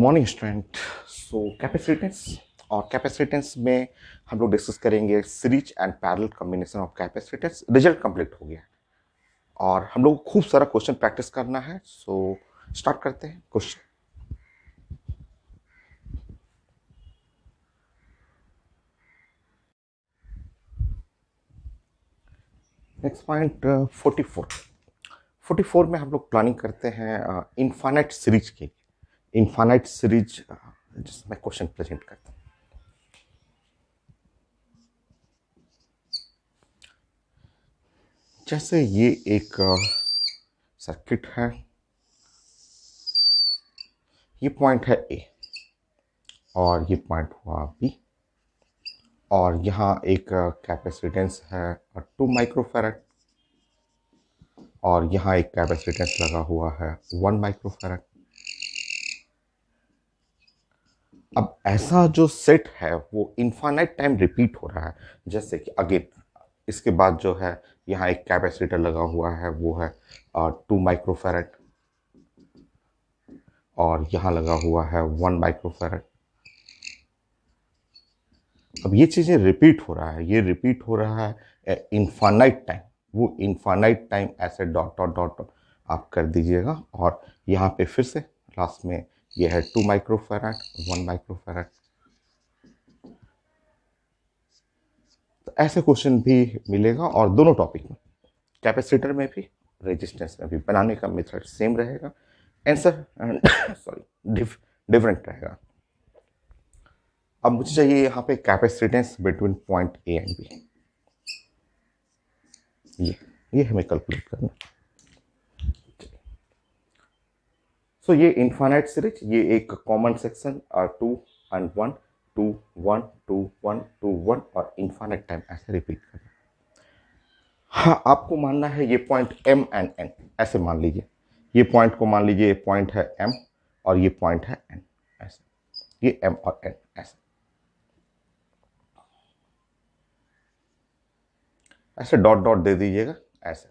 Morning student. So capacitance और capacitance में हम लोग डिस्कस करेंगे series and parallel combination of capacitance. Result complete हो गया और हम लोग खूब सारा क्वेश्चन प्रैक्टिस करना है। सो स्टार्ट करते हैं क्वेश्चन। Next point 44। 44 में हम लोग प्लानिंग करते हैं इनफाइनाइट सीरीज की। इनफाइनाइट सीरीज जिसमें क्वेश्चन प्रेजेंट करते हैं। जैसे ये एक सर्किट है, ये पॉइंट है ए और ये पॉइंट हुआ बी, और यहाँ एक कैपेसिटेंस है 2 माइक्रोफैरड और यहाँ एक कैपेसिटेंस लगा हुआ है 1 माइक्रोफैरड। अब ऐसा जो सेट है वो इनफाइनाइट टाइम रिपीट हो रहा है। जैसे कि अगेन इसके बाद जो है यहाँ एक कैपेसिटर लगा हुआ है, वो है 2 माइक्रोफैरड और यहाँ लगा हुआ है 1 माइक्रोफैरड। अब ये चीज़ें रिपीट हो रहा है, ये रिपीट हो रहा है इनफाइनाइट टाइम। वो इनफाइनाइट टाइम ऐसे डॉट डॉट डॉट डॉट आप कर दीजिएगा और यहाँ पे फिर से लास्ट में ये है 2 माइक्रोफैरड 1 माइक्रोफैरड। तो ऐसे क्वेश्चन भी मिलेगा और दोनों टॉपिक में, कैपेसिटर में भी रेजिस्टेंस में भी, बनाने का मेथड सेम रहेगा, आंसर सॉरी डिफरेंट रहेगा। अब मुझे चाहिए यहाँ पे capacitance between point A and B. ये हमें कैलकुलेट करना। सो ये इनफाइनाइट सीरीज, ये एक कॉमन सेक्शन 2 एंड 1 2 1 2 1 2 1 और इनफाइनाइट टाइम ऐसे रिपीट करना। हाँ, आपको मानना है ये पॉइंट एम एंड एन, ऐसे मान लीजिए। ये पॉइंट को मान लीजिए, ये पॉइंट है एम और ये पॉइंट है एन, ऐसे ये एम और एन ऐसे ऐसे डॉट डॉट दे दीजिएगा, ऐसे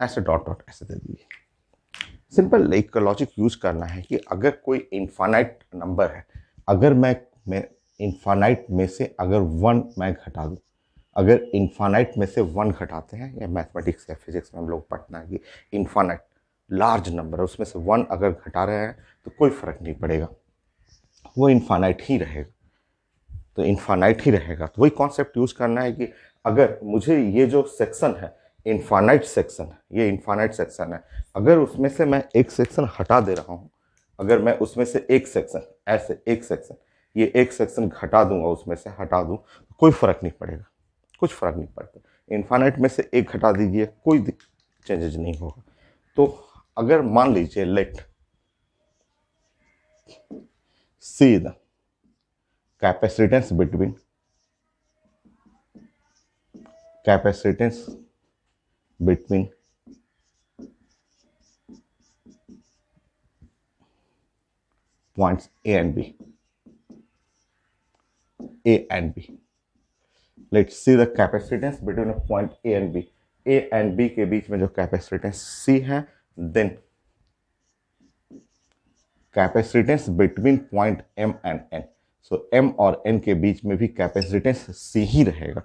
ऐसे डॉट डॉट ऐसे दे दीजिए। सिंपल एक लॉजिक यूज करना है कि अगर कोई इनफाइनाइट नंबर है, अगर मैं इनफाइनाइट में से अगर 1 मैं घटा दूं, अगर इनफाइनाइट में से 1 घटाते हैं, या मैथमेटिक्स या फिजिक्स में हम लोग पढ़ना है कि इनफाइनाइट लार्ज नंबर है, उसमें से 1 अगर घटा रहे हैं तो कोई फर्क नहीं पड़ेगा, वो इनफाइनाइट ही रहेगा। तो इनफाइनाइट ही रहेगा। तो वही कॉन्सेप्ट यूज करना है कि अगर मुझे ये जो सेक्शन है इनफाइनाइट सेक्शन है, ये इनफाइनाइट सेक्शन है, अगर उसमें से मैं एक सेक्शन हटा दे रहा हूँ, अगर मैं उसमें से एक सेक्शन ऐसे एक सेक्शन, ये एक सेक्शन घटा दूंगा, उसमें से हटा दूं, कोई फर्क नहीं पड़ेगा, कुछ फर्क नहीं पड़ता। इनफाइनाइट में से एक हटा दीजिए, कोई चेंजेज नहीं होगा। तो अगर मान लीजिए let see the capacitance between capacitance between points A and B. A and B. Let's see the capacitance between a point A and B. A and B के बीच में जो capacitance C है, then capacitance between point M and N. So M और N के बीच में भी capacitance C ही रहेगा,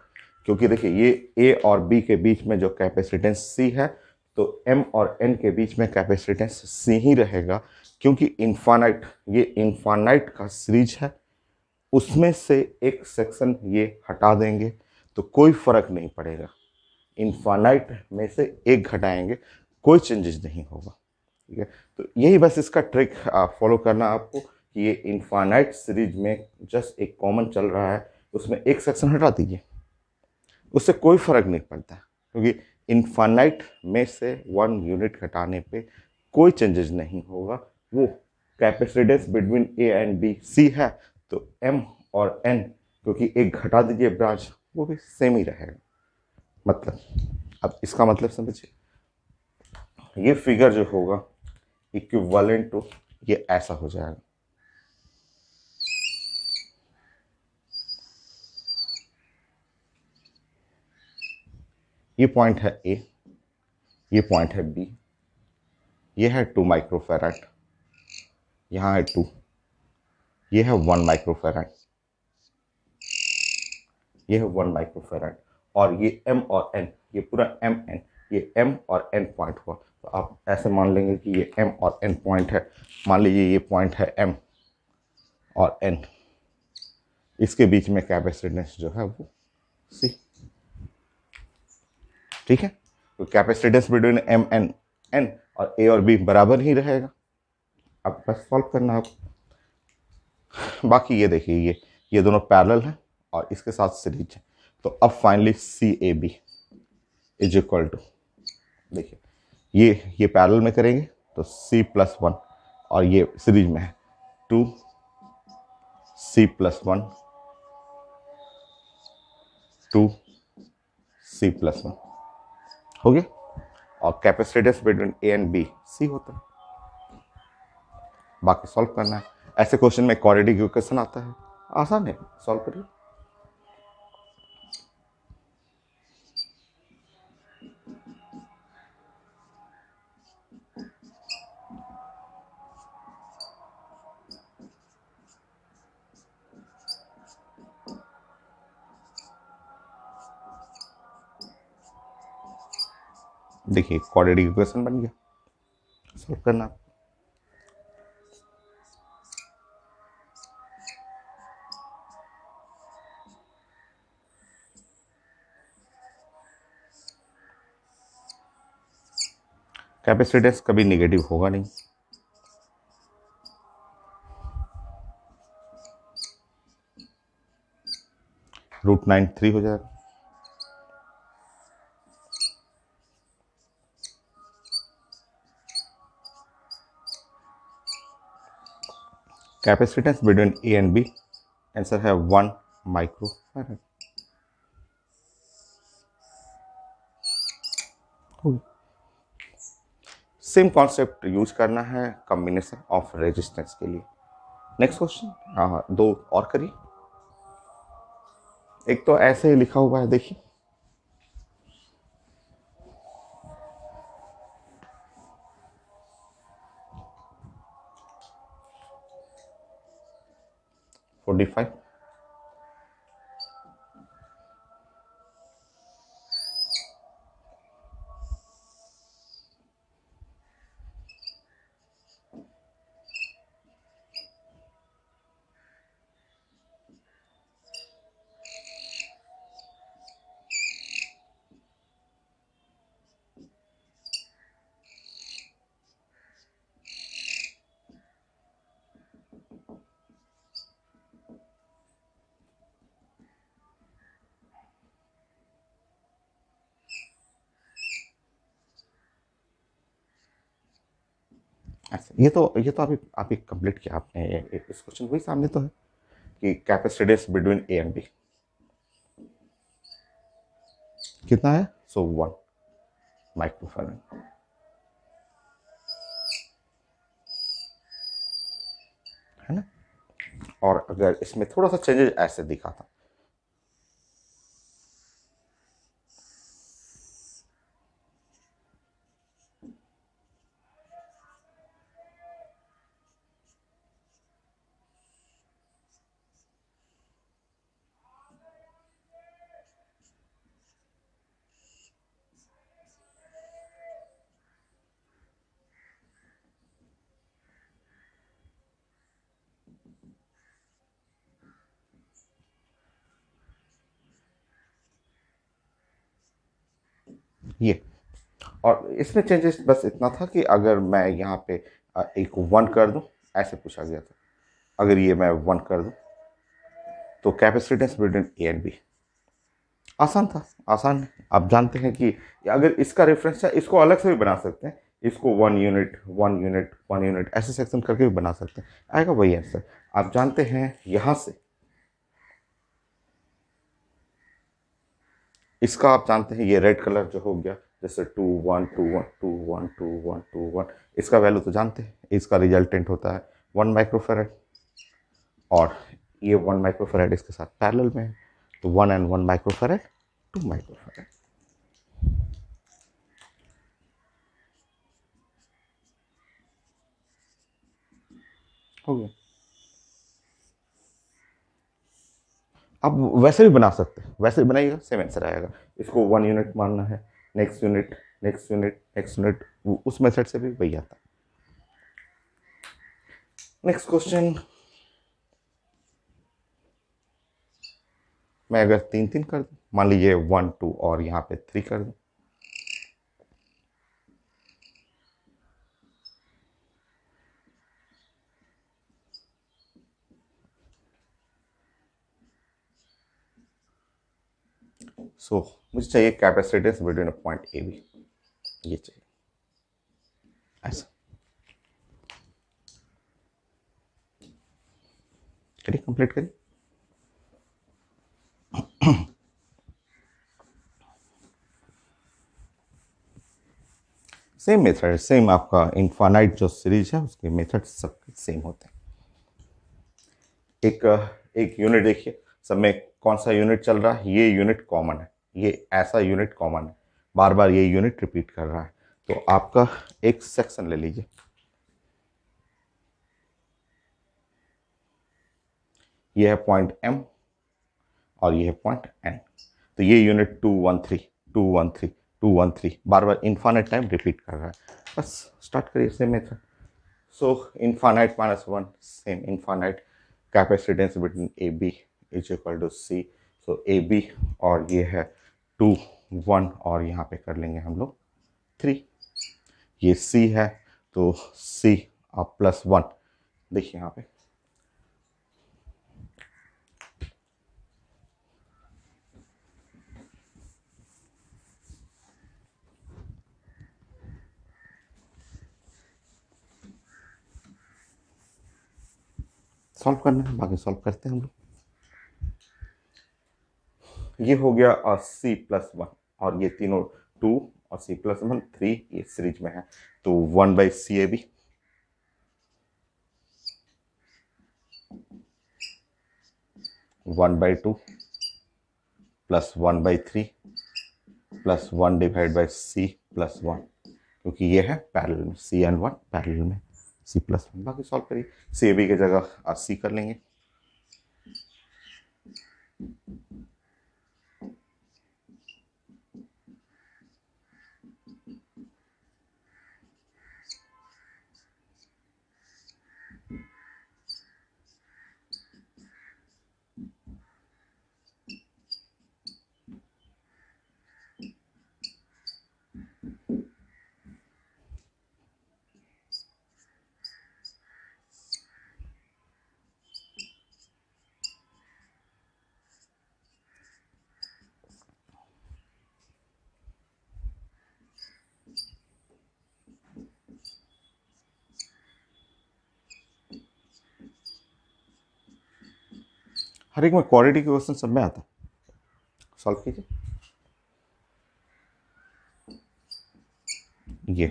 क्योंकि देखिए ये A और B के बीच में जो कैपेसिटेंस C है, तो M और N के बीच में कैपेसिटेंस C ही रहेगा, क्योंकि इनफाइनाइट, ये इनफाइनाइट का सीरीज है, उसमें से एक सेक्शन ये हटा देंगे तो कोई फर्क नहीं पड़ेगा। इनफाइनाइट में से एक घटाएंगे, कोई चेंजेस नहीं होगा। ठीक है, तो यही बस इसका ट्रिक फॉलो करना आपको कि ये इनफाइनाइट सीरीज में जस्ट एक कॉमन चल रहा है, उसमें एक सेक्शन हटा दीजिए, उससे कोई फर्क नहीं पड़ता, क्योंकि इनफाइनाइट में से 1 यूनिट घटाने पे कोई चेंजेस नहीं होगा। वो capacitance between A and B C है, तो एम और एन, क्योंकि एक घटा दीजिए ब्रांच, वो भी सेम ही रहेगा। मतलब अब इसका मतलब समझिए, ये फिगर जो होगा इक्विवेलेंट टू ये ऐसा हो जाएगा। ये पॉइंट है ए, ये पॉइंट है बी, ये है 2 माइक्रोफेराड, यहाँ है 2, ये है 1 माइक्रोफेराड, ये है 1 माइक्रोफेराड, और ये m और n, ये पूरा m n, ये m और n पॉइंट हुआ। तो आप ऐसे मान लेंगे कि ये m और n पॉइंट है। मान लीजिए ये पॉइंट है m और n, इसके बीच में कैपेसिटेंस जो है वो c, ठीक है। तो capacitance between m and n और a और b बराबर ही रहेगा। अब बस सॉल्व करना है आप। बाकी ये देखिए, ये दोनों पैरेलल हैं और इसके साथ सीरीज है। तो अब finally C A B is equal to, देखिए ये पैरेलल में करेंगे तो c प्लस 1, और ये सीरीज में है 2 c प्लस 1 2 c प्लस 1 हो गया। और capacitance between A and B C होता है। बाकी सॉल्व करना है। ऐसे क्वेश्चन में क्वाड्रेटिक इक्वेशन आता है, आसान है, सॉल्व करिए। देखिए क्वाड्रेटिक इक्वेशन बन गया, सॉल्व करना है। कैपेसिटेंस कभी नेगेटिव होगा नहीं, √9 3 हो जाएगा। Capacitance between A and B, answer है 1 माइक्रोफैराड। सेम कॉन्सेप्ट यूज करना है कॉम्बिनेशन ऑफ रेजिस्टेंस के लिए। नेक्स्ट क्वेश्चन, हाँ 2 और करिए। एक तो ऐसे ही लिखा हुआ है, देखिए फोर्टी फाइव, ऐसे ये तो अभी कंप्लीट किया आपने। इस क्वेश्चन वही सामने तो है कि capacitance between A and B कितना है, सो 1 माइक्रोफैराड, है ना। और अगर इसमें थोड़ा सा चेंजेस ऐसे दिखा था, ये और इसमें चेंजेस बस इतना था कि अगर मैं यहाँ पे एक 1 कर दूं, ऐसे पूछा गया था, अगर ये मैं 1 कर दूं तो capacitance between A and B, आसान था, आसान है। आप जानते हैं कि अगर इसका रेफरेंस है, इसको अलग से भी बना सकते हैं, इसको 1 यूनिट 1 यूनिट 1 यूनिट ऐसे सेक्शन करके भी बना सकते हैं, आएगा वही आंसर। आप जानते हैं यहाँ से इसका, आप जानते हैं ये रेड कलर जो हो गया, जैसे 2 1 2 1 2 1 2 1 2 1, इसका वैल्यू तो जानते हैं, इसका रिजल्टेंट होता है 1 माइक्रोफेराड, और ये 1 माइक्रोफेराड इसके साथ पैरेलल में है, तो 1 एंड 1 माइक्रोफेराड 2 माइक्रोफेराड। हो गया। आप वैसे भी बना सकते हैं, वैसे भी बनाइएगा सेम आंसर आएगा। इसको 1 यूनिट मानना है, next unit, next unit, next unit, उस मेथड से भी वही आता है। नेक्स्ट क्वेश्चन, मैं अगर 3 3 कर दूं, मान लीजिए 1 2 और यहाँ पे 3 कर दूं, सो मुझे चाहिए capacitance between a point A B, ये चाहिए ऐसा। चलिए कंप्लीट करिए। सेम मेथड, सेम आपका इनफाइनाइट जो सीरीज है उसके मेथड सब सेम होते हैं। एक एक यूनिट देखिए, सब में कौन सा यूनिट चल रहा है, ये यूनिट कॉमन है, ये ऐसा यूनिट कॉमन है, बार बार ये यूनिट रिपीट कर रहा है। तो आपका एक सेक्शन ले लीजिए, ये है पॉइंट एम और ये है पॉइंट एन। तो ये यूनिट 2 1 3 2 1 3 2 1 3 बार बार इनफाइनाइट टाइम रिपीट कर रहा है। बस स्टार्ट करिए same method. So infinite minus 1 same infinite, capacitance between A B is equal to C. So A B और ये है 2 1 और यहाँ पे कर लेंगे हम लोग 3। ये सी है तो सी और प्लस 1, देखिए यहाँ पे सॉल्व करना है, बाकी सॉल्व करते हैं हम लोग। ये हो गया और सी प्लस 1 और ये तीनों 2 और सी प्लस 1 3 ये सीरीज में है। तो 1 by C A B, 1 by 2 plus 1 by 3 plus 1 divide by C plus 1, क्योंकि ये है पैरेलल में, सी एंड 1 पैरेलल में, सी प्लस 1। बाकी सॉल्व करिए, सी ए बी की जगह सी कर लेंगे। हर एक में क्वाड्रेटिक क्वेश्चन सब में आता है, सॉल्व कीजिए। ये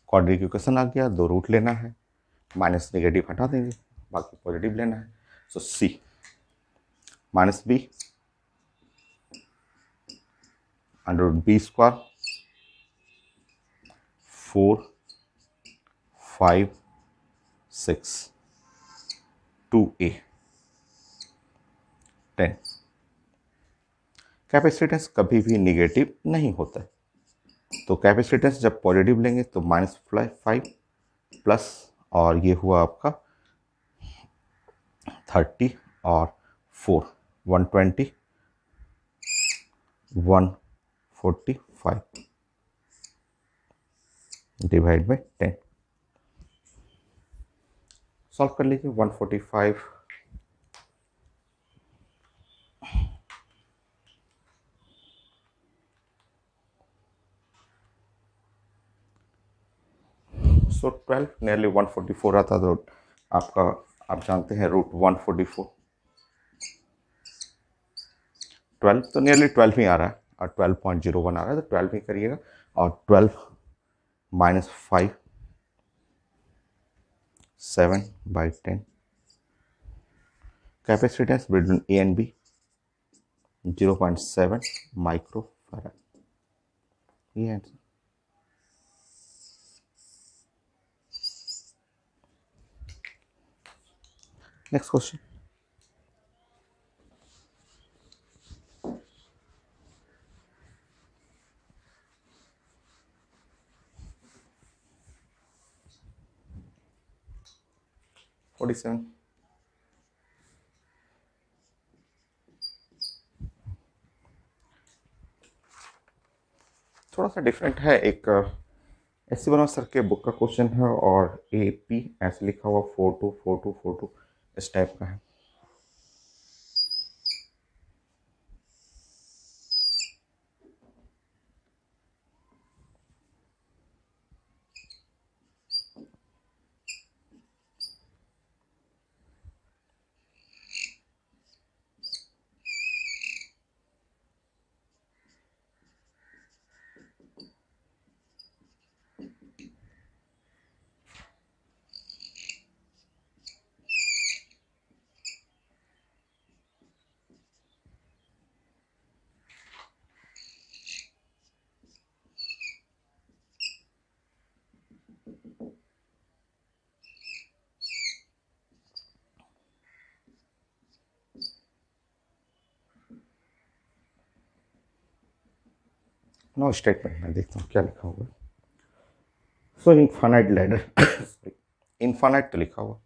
क्वाड्रेटिक क्वेश्चन आ गया, 2 रूट लेना है, माइनस नेगेटिव हटा देंगे, बाकी पॉजिटिव लेना है। So C minus B under root B square 4 5 6 2a 10। Capacitance कभी भी निगेटिव नहीं होता है, तो कैपेसिटेंस जब पॉजिटिव लेंगे तो -5 प्लस, और ये हुआ आपका 30 और 4 120 145 डिवाइड बाई 10। सॉल्व कर लीजिए। 145 सो 12 नियरली 144 आता, तो आपका आप जानते हैं रूट 144, 12 तो नियरली 12 ही आ रहा है और 12.01 आ रहा है, तो 12 ही करिएगा। और 12 minus 5 7 by 10, capacitance between A and B 0.7 micro farad, ये answer. Next question. Forty seven. थोड़ा सा डिफरेंट है, एक एस सी वर्मा सर के बुक का क्वेश्चन है और ए पी ऐसे लिखा हुआ 424242 इस टाइप का है। नो स्टेटमेंट में देखता हूँ क्या लिखा हुआ। सो इनफाइनाइट लैडर इनफाइनाइट तो लिखा हुआ,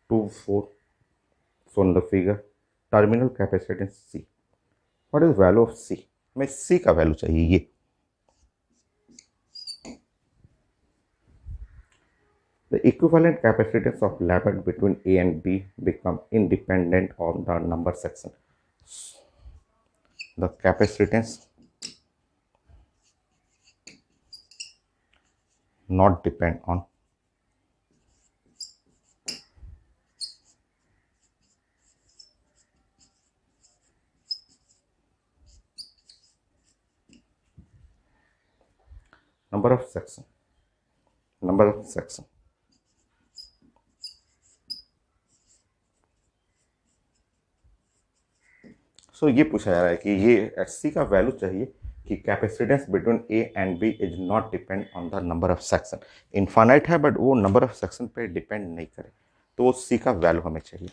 two four. So in the figure terminal capacitance C, what is value of C, हमें सी का वैल्यू चाहिए। ये the equivalent capacitance of labeled between A and B become independent on the number section. The capacitance not depend on number of section, number of section। सो ये पूछा जा रहा है कि ये एच सी का वैल्यू चाहिए कि capacitance between A and B is not depend on the number of section. Infinite है बट वो नंबर ऑफ सेक्शन पे डिपेंड नहीं करे, तो वो सी का वैल्यू हमें चाहिए।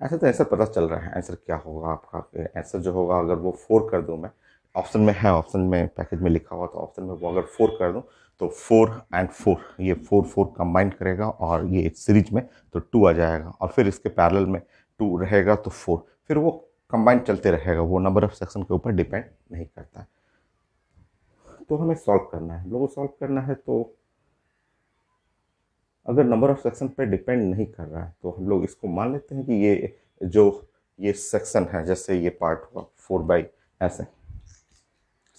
ऐसा तो आंसर पता चल रहा है, आंसर क्या होगा आपका। आंसर जो होगा, अगर वो 4 कर दूं मैं, ऑप्शन में है, ऑप्शन में पैकेज में लिखा हुआ, तो ऑप्शन में वो अगर 4 कर दूं तो 4 एंड 4, ये 4 4 कंबाइन करेगा और ये सीरीज में तो 2 आ जाएगा, और फिर इसके पैरेलल में 2 रहेगा तो 4, फिर वो कंबाइन चलते रहेगा, वो नंबर ऑफ सेक्शन के ऊपर डिपेंड नहीं करता है। तो हमें सॉल्व करना है, हम लोगों को सॉल्व करना है। तो अगर नंबर ऑफ सेक्शन पे डिपेंड नहीं कर रहा है तो हम लोग इसको मान लेते हैं कि ये जो ये सेक्शन है, जैसे ये पार्ट हुआ 4 बाई ऐसे,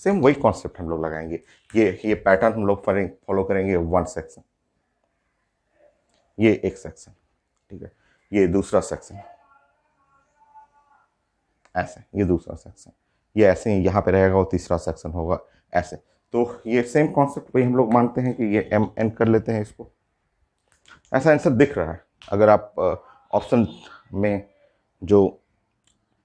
सेम वही कॉन्सेप्ट हम लोग लगाएंगे। ये पैटर्न हम लोग फॉलो करेंगे, 1 सेक्शन, ये एक सेक्शन, ठीक है, ये दूसरा सेक्शन ऐसे, ये दूसरा सेक्शन, ये ऐसे ही यहाँ पे रहेगा, वो तीसरा सेक्शन होगा ऐसे। तो ये सेम कॉन्सेप्ट वही हम लोग मानते हैं कि ये एम एन कर लेते हैं इसको। ऐसा आंसर दिख रहा है। अगर आप ऑप्शन में जो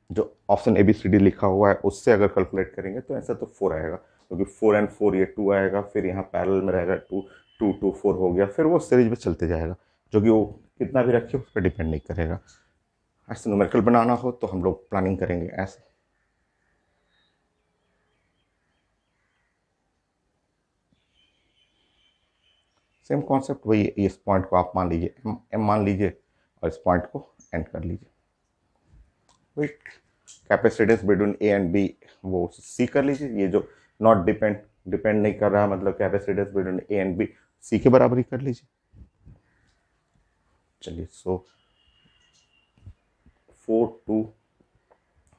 जो option A B C D लिखा हुआ है उससे अगर कैलकुलेट करेंगे तो आंसर तो 4 आएगा, क्योंकि 4 एंड 4 ये 2 आएगा, फिर यहाँ पैरेलल में रहेगा 2 2 2 4 हो गया, फिर वो सीरीज में चलते जाएगा, जो कि वो कितना भी रखे उस पर डिपेंड नहीं करेगा। ऐसे न्यूमेरिकल बनाना हो तो हम लोग प्लानिंग करेंगे ऐसे। सेम कॉन्सेप्ट वही, इस पॉइंट को आप मान लीजिए एम मान लीजिए, और इस पॉइंट को एंड कर लीजिए। वही capacitance between A and B वो सी कर लीजिए। ये जो नॉट डिपेंड नहीं कर रहा है, मतलब capacitance between A and B C के बराबर ही कर लीजिए। चलिए, सो 4 2,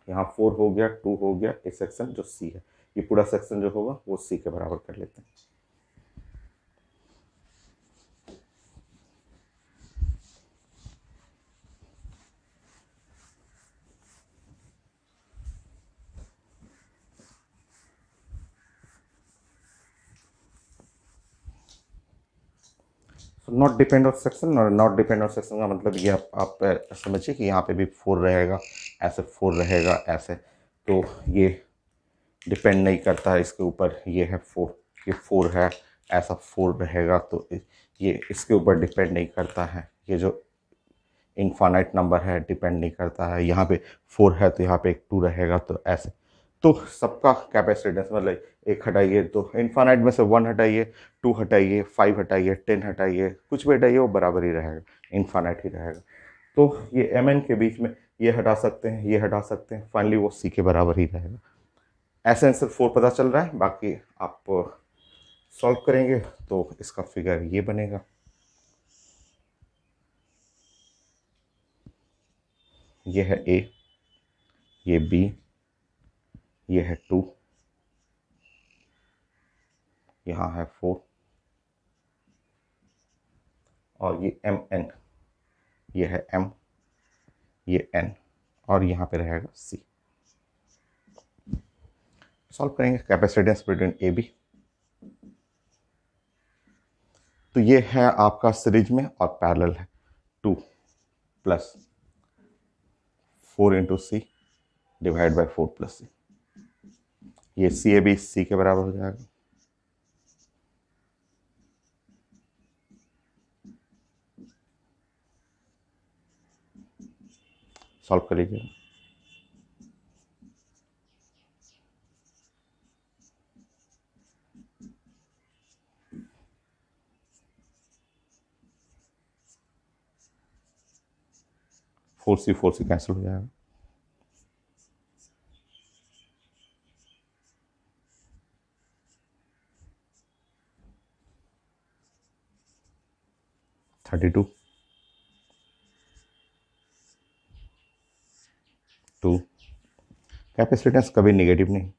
यहाँ 4 हो गया, 2 हो गया, ये सेक्शन जो सी है, ये पूरा सेक्शन जो होगा वो सी के बराबर कर लेते हैं। नॉट डिपेंड ऑन सेक्शन, और नॉट डिपेंड ऑन सेक्शन का मतलब ये आप समझिए कि यहाँ पे भी 4 रहेगा, ऐसे 4 रहेगा ऐसे, तो ये डिपेंड नहीं करता है इसके ऊपर। ये है 4, ये 4 है, ऐसा 4 रहेगा तो ये इसके ऊपर डिपेंड नहीं करता है। ये जो इनफाइनाइट नंबर है डिपेंड नहीं करता है। यहाँ पे 4 है तो यहाँ पे एक 2 रहेगा, तो ऐसे। तो सबका कैपेसिटेंस मतलब एक हटाइए तो इनफाइनाइट में से 1 हटाइए, 2 हटाइए, 5 हटाइए, 10 हटाइए, कुछ भी हटाइए वो बराबर ही रहेगा, इनफाइनाइट ही रहेगा। तो ये एम एन के बीच में ये हटा सकते हैं, ये हटा सकते हैं, फाइनली वो सी के बराबर ही रहेगा। ऐसे आंसर 4 पता चल रहा है। बाकी आप सॉल्व करेंगे तो इसका फिगर ये बनेगा। ये है ए, ये बी, ये है 2, यहाँ है 4 और ये एम एन, ये है एम, ये एन और यहाँ पे रहेगा सी। सॉल्व करेंगे कैपेसिटेंस बिटवीन ए बी। तो ये है आपका सीरीज में और पैरेलल है 2 plus 4 into C divide by 4 plus C. ये सी ए बी सी के बराबर हो जाएगा। सॉल्व कर लीजिए। फोर सी कैंसिल हो जाएगा। थर्टी टू कैपेसिटेंस कभी नेगेटिव नहीं।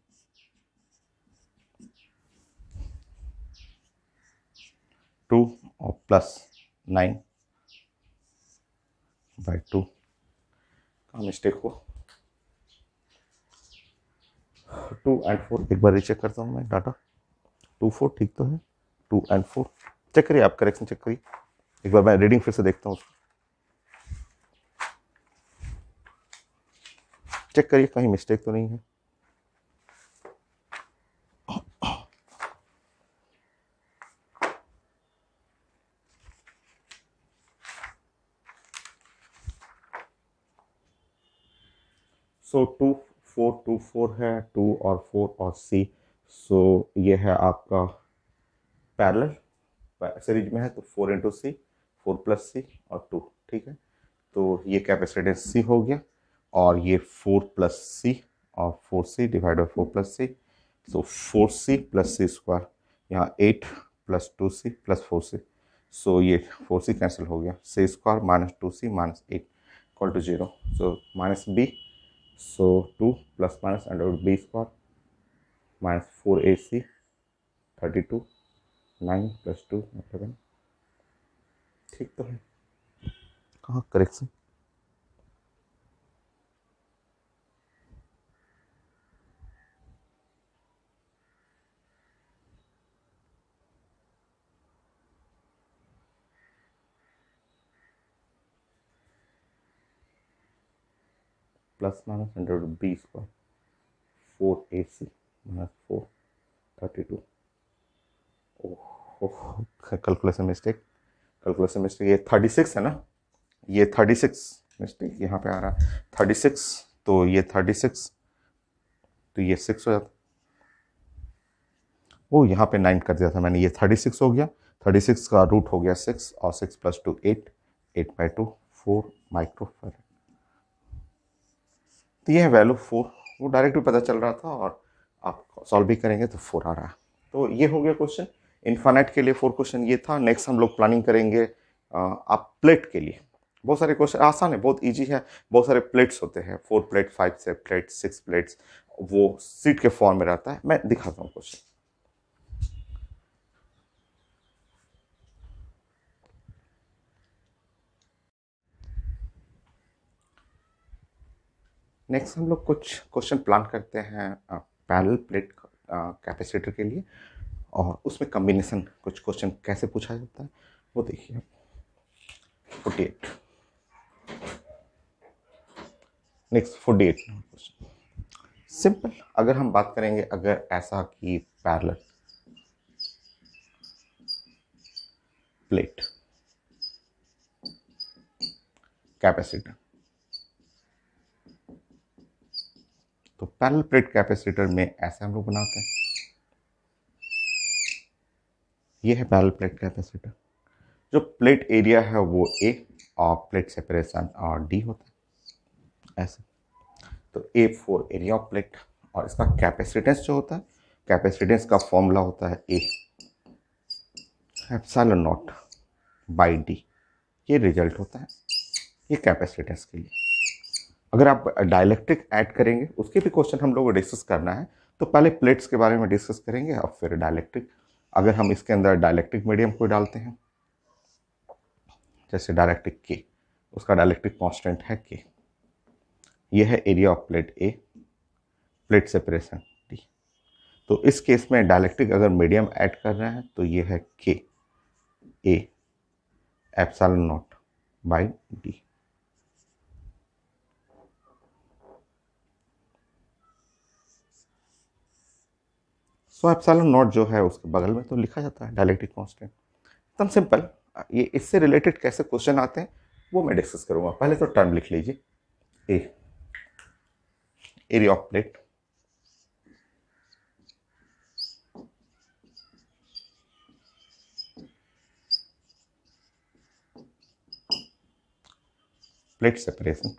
2 और प्लस 9 बाई 2 का मिस्टेक हो। 2 एंड 4 एक बार रीचेक करता हूँ मैं डाटा। 2 4 ठीक तो है। 2 एंड 4 चेक करिए, आप करेक्शन चेक करिए एक बार। मैं रीडिंग फिर से देखता हूँ उसको, चेक करिए कहीं मिस्टेक तो नहीं है। सो 2 4 है, 2 और 4 और सी। सो ये है आपका पैरेलल सीरीज में है तो 4 इंटू सी, 4 प्लस सी और 2, ठीक है। तो ये कैपेसिटेंस सी हो गया और ये 4 प्लस सी और 4 C divide by 4 plus C. So 4 C plus C square, यहाँ 8 प्लस 2 सी प्लस 4 सी। सो ये 4 सी कैंसिल हो गया, C square minus 2 C minus 8 equal to 0। So minus B, so 2 plus minus under root B square minus 4 A C 32, 9 plus 2 11। ठीक तो है, कहाँ correction. Plus minus under root B square 4 A C minus 4 32। Oh calculation mistake, calculation mistake. ये 36 है ना, ये 36 mistake यहाँ पे आ रहा है 36। तो ये 36 तो ये 6 हो जाता। ओ यहाँ पे 9 कर दिया था मैंने, ये 36 हो गया, 36 का रूट हो गया 6 और 6 प्लस 2 8, 8 बाई 2 4 माइक्रो फैराड। तो ये है वैल्यू 4, वो डायरेक्ट भी पता चल रहा था और आप सॉल्व भी करेंगे तो 4 आ रहा है। तो ये हो गया क्वेश्चन इनफाइनाइट के लिए। 4 क्वेश्चन ये था। नेक्स्ट हम लोग प्लानिंग करेंगे आप प्लेट के लिए। बहुत सारे क्वेश्चन आसान है, बहुत इजी है। बहुत सारे प्लेट्स होते हैं, 4 प्लेट, 5 से प्लेट, 6 प्लेट्स, वो सीट के फॉर्म में रहता है। मैं दिखाता हूँ क्वेश्चन। नेक्स्ट हम लोग कुछ क्वेश्चन प्लान करते हैं पैरेलल प्लेट कैपेसिटर के लिए, और उसमें कॉम्बिनेशन कुछ क्वेश्चन कैसे पूछा जाता है वो देखिए आप। 48 नेक्स्ट 48 क्वेश्चन। सिंपल। अगर हम बात करेंगे, अगर ऐसा कि पैरेलल प्लेट कैपेसिटर, तो पैरेलल प्लेट कैपेसिटर में ऐसे हम लोग बनाते हैं। ये है पैरेलल प्लेट कैपेसिटर। जो प्लेट एरिया है वो ए और प्लेट सेपरेशन और डी होता है ऐसे। तो ए फोर एरिया ऑफ प्लेट, और इसका कैपेसिटेंस जो होता है, कैपेसिटेंस का फॉर्मूला होता है ए एप्सिलॉन नॉट बाई डी। ये रिजल्ट होता है ये कैपेसिटेंस के लिए। अगर आप डाइलेक्ट्रिक ऐड करेंगे, उसके भी क्वेश्चन हम लोग को डिस्कस करना है, तो पहले प्लेट्स के बारे में डिस्कस करेंगे और फिर डाइलेक्ट्रिक। अगर हम इसके अंदर डाइलेक्ट्रिक मीडियम को डालते हैं, जैसे डाइलेक्ट्रिक के, उसका डाइलेक्ट्रिक कांस्टेंट है के। ये है area of plate A, plate separation D. तो इस केस में डाइलेक्ट्रिक अगर मीडियम ऐड कर रहे हैं तो ये है के ए epsilon not by D. So epsilon not जो है उसके बगल में तो लिखा जाता है डाइलेक्ट्रिक कांस्टेंट। एकदम सिंपल। ये इससे रिलेटेड कैसे क्वेश्चन आते हैं वो मैं डिस्कस करूंगा। पहले तो टर्म लिख लीजिए, A area of plate plate separation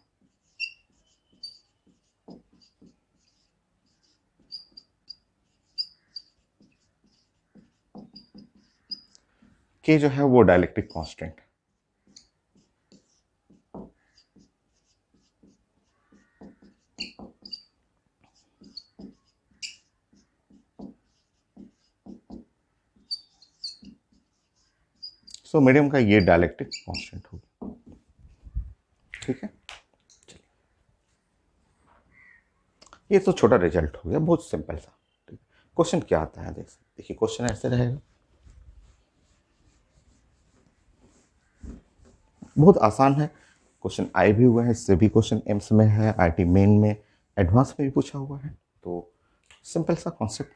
के जो है वो डाइलेक्ट्रिक कांस्टेंट। सो मीडियम का ये डाइलेक्ट्रिक कांस्टेंट होगा। ठीक है, चलिए ये तो छोटा रिजल्ट हो गया, बहुत सिंपल सा। क्वेश्चन क्या आता है देखिए, क्वेश्चन ऐसे रहेगा, बहुत आसान है। क्वेश्चन आए भी हुए हैं, इससे भी क्वेश्चन एम्स में है, आईटी मेन में, एडवांस में भी पूछा हुआ है। तो सिंपल सा कॉन्सेप्ट।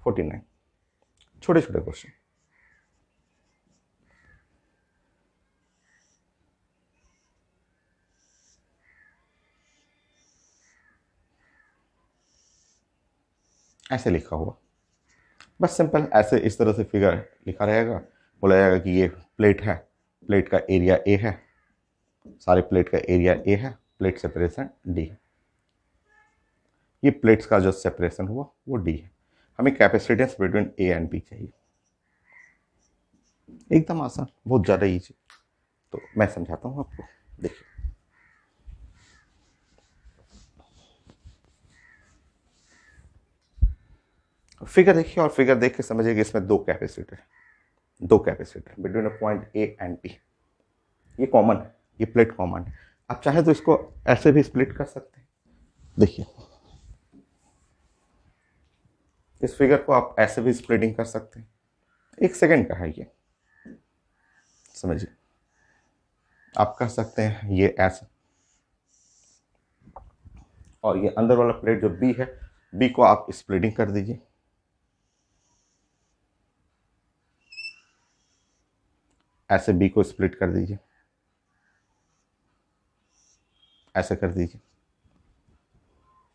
49 छोटे छोटे क्वेश्चन। ऐसे लिखा हुआ, बस सिंपल ऐसे इस तरह से फिगर लिखा रहेगा। बोला जाएगा कि ये प्लेट है, प्लेट का एरिया ए है, सारे प्लेट का एरिया ए है, प्लेट सेपरेशन डी है। ये प्लेट्स का जो सेपरेशन हुआ वो डी है। हमें capacitance between A and B चाहिए। एकदम आसान, बहुत ज़्यादा ईजी। तो मैं समझाता हूँ आपको, देखिए। फिगर देखिए और फिगर देख के समझिए कि इसमें दो capacitor between a point A and B. ये कॉमन है, ये प्लेट कॉमन है। आप चाहे तो इसको ऐसे भी स्प्लिट कर सकते हैं। देखिए इस फिगर को आप ऐसे भी स्प्लिटिंग कर सकते हैं। 1 सेकेंड का है ये, समझिए। आप कर सकते हैं ये ऐसे, और ये अंदर वाला प्लेट जो बी है, बी को आप स्प्लिटिंग कर दीजिए। ऐसे बी को स्प्लिट कर दीजिए, ऐसे कर दीजिए,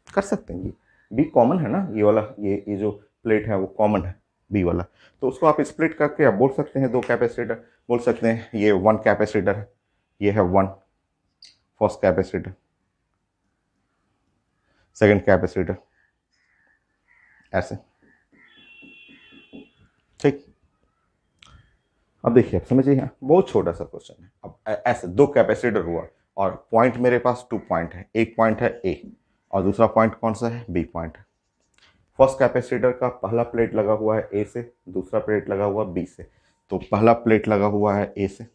कर सकते हैं। ये बी कॉमन है ना, ये वाला, ये जो प्लेट है वो कॉमन है बी वाला। तो उसको आप स्प्लिट करके आप बोल सकते हैं दो कैपेसिटर, बोल सकते हैं ये वन कैपेसिटर है, ये है one first capacitor, second capacitor, ऐसे। ठीक, अब देखिए, आप समझिए, यहाँ बहुत छोटा सा क्वेश्चन है। अब ऐसे दो कैपेसिटर हुआ और पॉइंट मेरे पास 2 पॉइंट है, एक पॉइंट है ए और दूसरा पॉइंट कौन सा है, बी पॉइंट है। फर्स्ट कैपेसिटर का पहला प्लेट लगा हुआ है ए से, दूसरा प्लेट लगा हुआ बी से। तो पहला प्लेट लगा हुआ है ए से,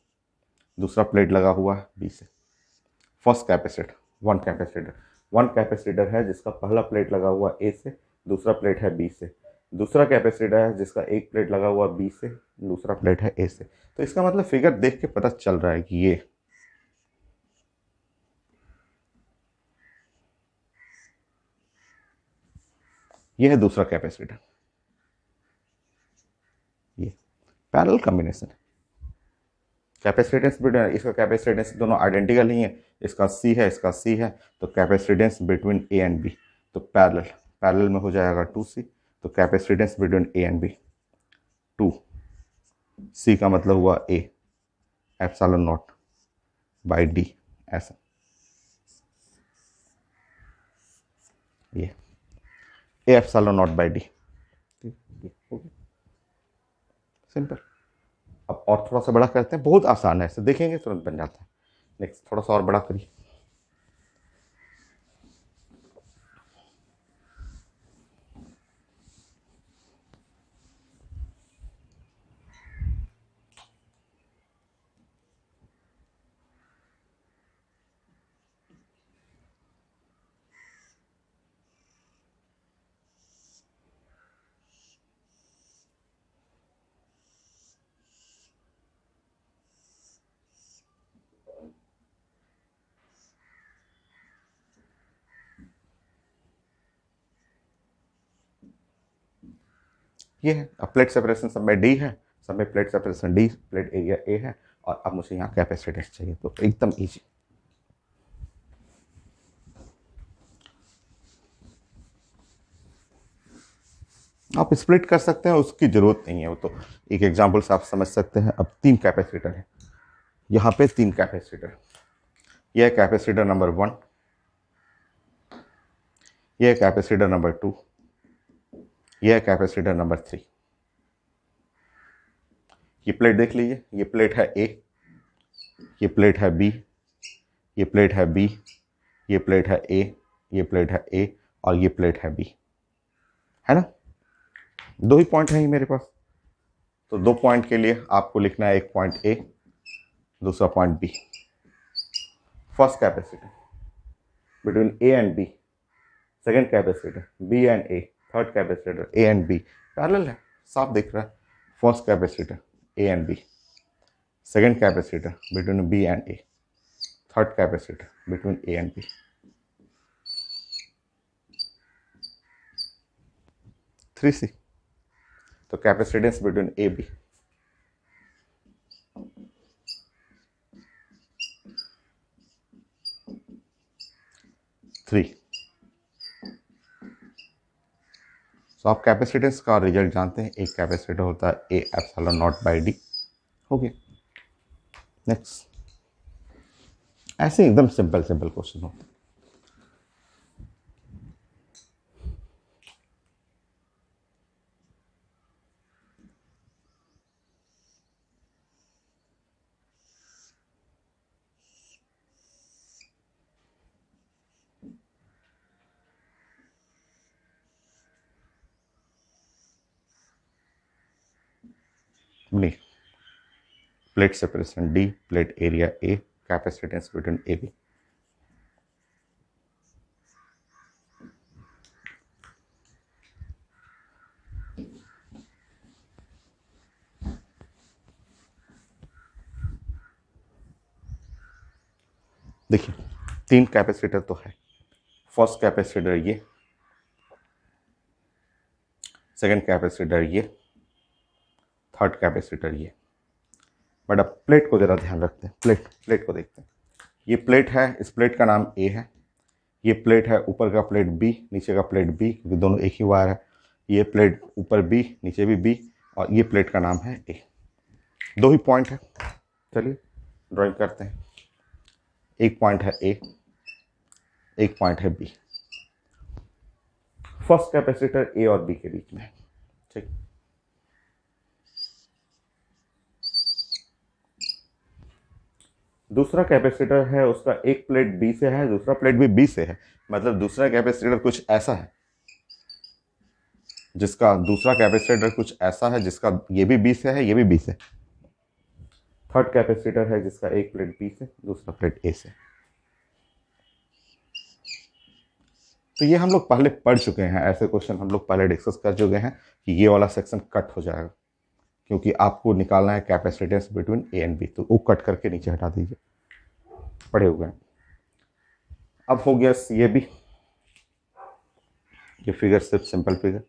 दूसरा प्लेट लगा हुआ है बी से। फर्स्ट कैपेसिटर वन कैपेसिटर है जिसका पहला प्लेट लगा हुआ ए से, दूसरा प्लेट है बी से। दूसरा कैपेसिटर है जिसका एक प्लेट लगा हुआ बी से, दूसरा प्लेट है ए से। तो इसका मतलब फिगर देख के पता चल रहा है कि ये ये है दूसरा कैपेसिटर, ये पैरेलल कॉम्बिनेशन है। कैपेसिटेंस बिटवीन, इसका कैपेसिटेंस दोनों आइडेंटिकल ही है, इसका सी है इसका सी है, तो capacitance between A and B, तो पैरेलल, पैरेलल में हो जाएगा 2C, तो capacitance between A and B 2, C का मतलब हुआ A, epsilon not by D, ऐसा ये A epsilon not by D, simple. अब और थोड़ा सा बड़ा करते हैं, बहुत आसान है, ऐसे देखेंगे तुरंत बन जाता है। नेक्स्ट थोड़ा सा और बड़ा करिए, ये है। अब प्लेट सेपरेशन सब में डी है, सब में plate separation D, plate area ए है, और अब मुझे यहाँ कैपेसिटेंस चाहिए, तो एकदम इजी। आप स्प्लिट कर सकते हैं, उसकी जरूरत नहीं है, वो तो एक एग्जांपल से आप समझ सकते हैं। अब 3 कैपेसिटर है, यहाँ पे 3 कैपेसिटर, यह है कैपेसिटर नंबर 1, यह है कैपेसिटर नंबर 2, यह है कैपेसिटर नंबर 3। ये प्लेट देख लीजिए, ये प्लेट है ए, ये प्लेट है बी, ये प्लेट है बी, ये प्लेट है ए, ये प्लेट है ए, और ये प्लेट है बी, है ना। 2 ही पॉइंट है ही मेरे पास, तो 2 पॉइंट के लिए आपको लिखना है, एक पॉइंट ए, दूसरा point B. First capacitor between A and B, second capacitor B and A, third capacitor A and B, parallel है, साफ दिख रहा है। First capacitor A and B, second capacitor between B and A, third capacitor between A and B. Three C, तो capacitance between A B, three. तो आप capacitance का result जानते हैं, एक कैपेसिटर होता है ए एप्सिलॉन नॉट बाई डी, हो गया। नेक्स्ट, ऐसे एकदम सिंपल सिंपल क्वेश्चन होते हैं। नहीं, plate separation D, plate area A, capacitance between A B. देखिए 3 कैपेसिटर तो है, फर्स्ट कैपेसिटर ये, सेकेंड कैपेसिटर ये, थर्ड कैपेसिटर ये। बट अब प्लेट को जरा ध्यान रखते हैं, प्लेट को देखते हैं। ये प्लेट है, इस प्लेट का नाम ए है, ये प्लेट है, ऊपर का प्लेट बी, नीचे का प्लेट बी, क्योंकि दोनों एक ही वायर है। ये प्लेट ऊपर बी, नीचे भी बी, और ये प्लेट का नाम है ए। 2 ही पॉइंट है, चलिए ड्राइंग करते हैं। एक पॉइंट है ए, एक पॉइंट है बी। फर्स्ट कैपेसिटर ए और बी के बीच में है, ठीक। दूसरा कैपेसिटर है, उसका एक प्लेट बी से है, दूसरा प्लेट भी बी से है, मतलब दूसरा कैपेसिटर कुछ ऐसा है जिसका, दूसरा कैपेसिटर कुछ ऐसा है जिसका ये भी बी से है, ये भी बी से। थर्ड कैपेसिटर है जिसका एक प्लेट बी से, दूसरा प्लेट ए से। तो ये हम लोग पहले पढ़ चुके हैं, ऐसे क्वेश्चन हम लोग पहले डिस्कस कर चुके हैं कि ये वाला सेक्शन कट हो जाएगा, क्योंकि आपको निकालना है capacitance between A and B, तो वो कट करके नीचे हटा दीजिए, पढ़े हुए हैं। अब हो गया सी ए बी, ये फिगर सिर्फ सिंपल फिगर,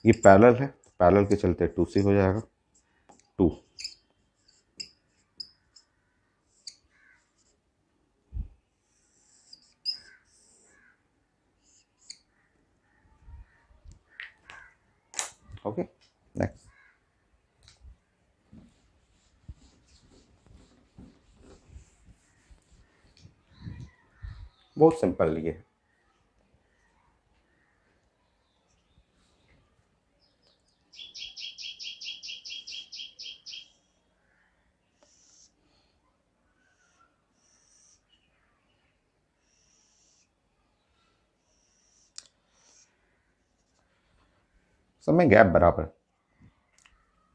ये पैरेलल है, पैरेलल के चलते 2c हो जाएगा 2। Okay next. बहुत सिंपल ये है। सब में गैप बराबर,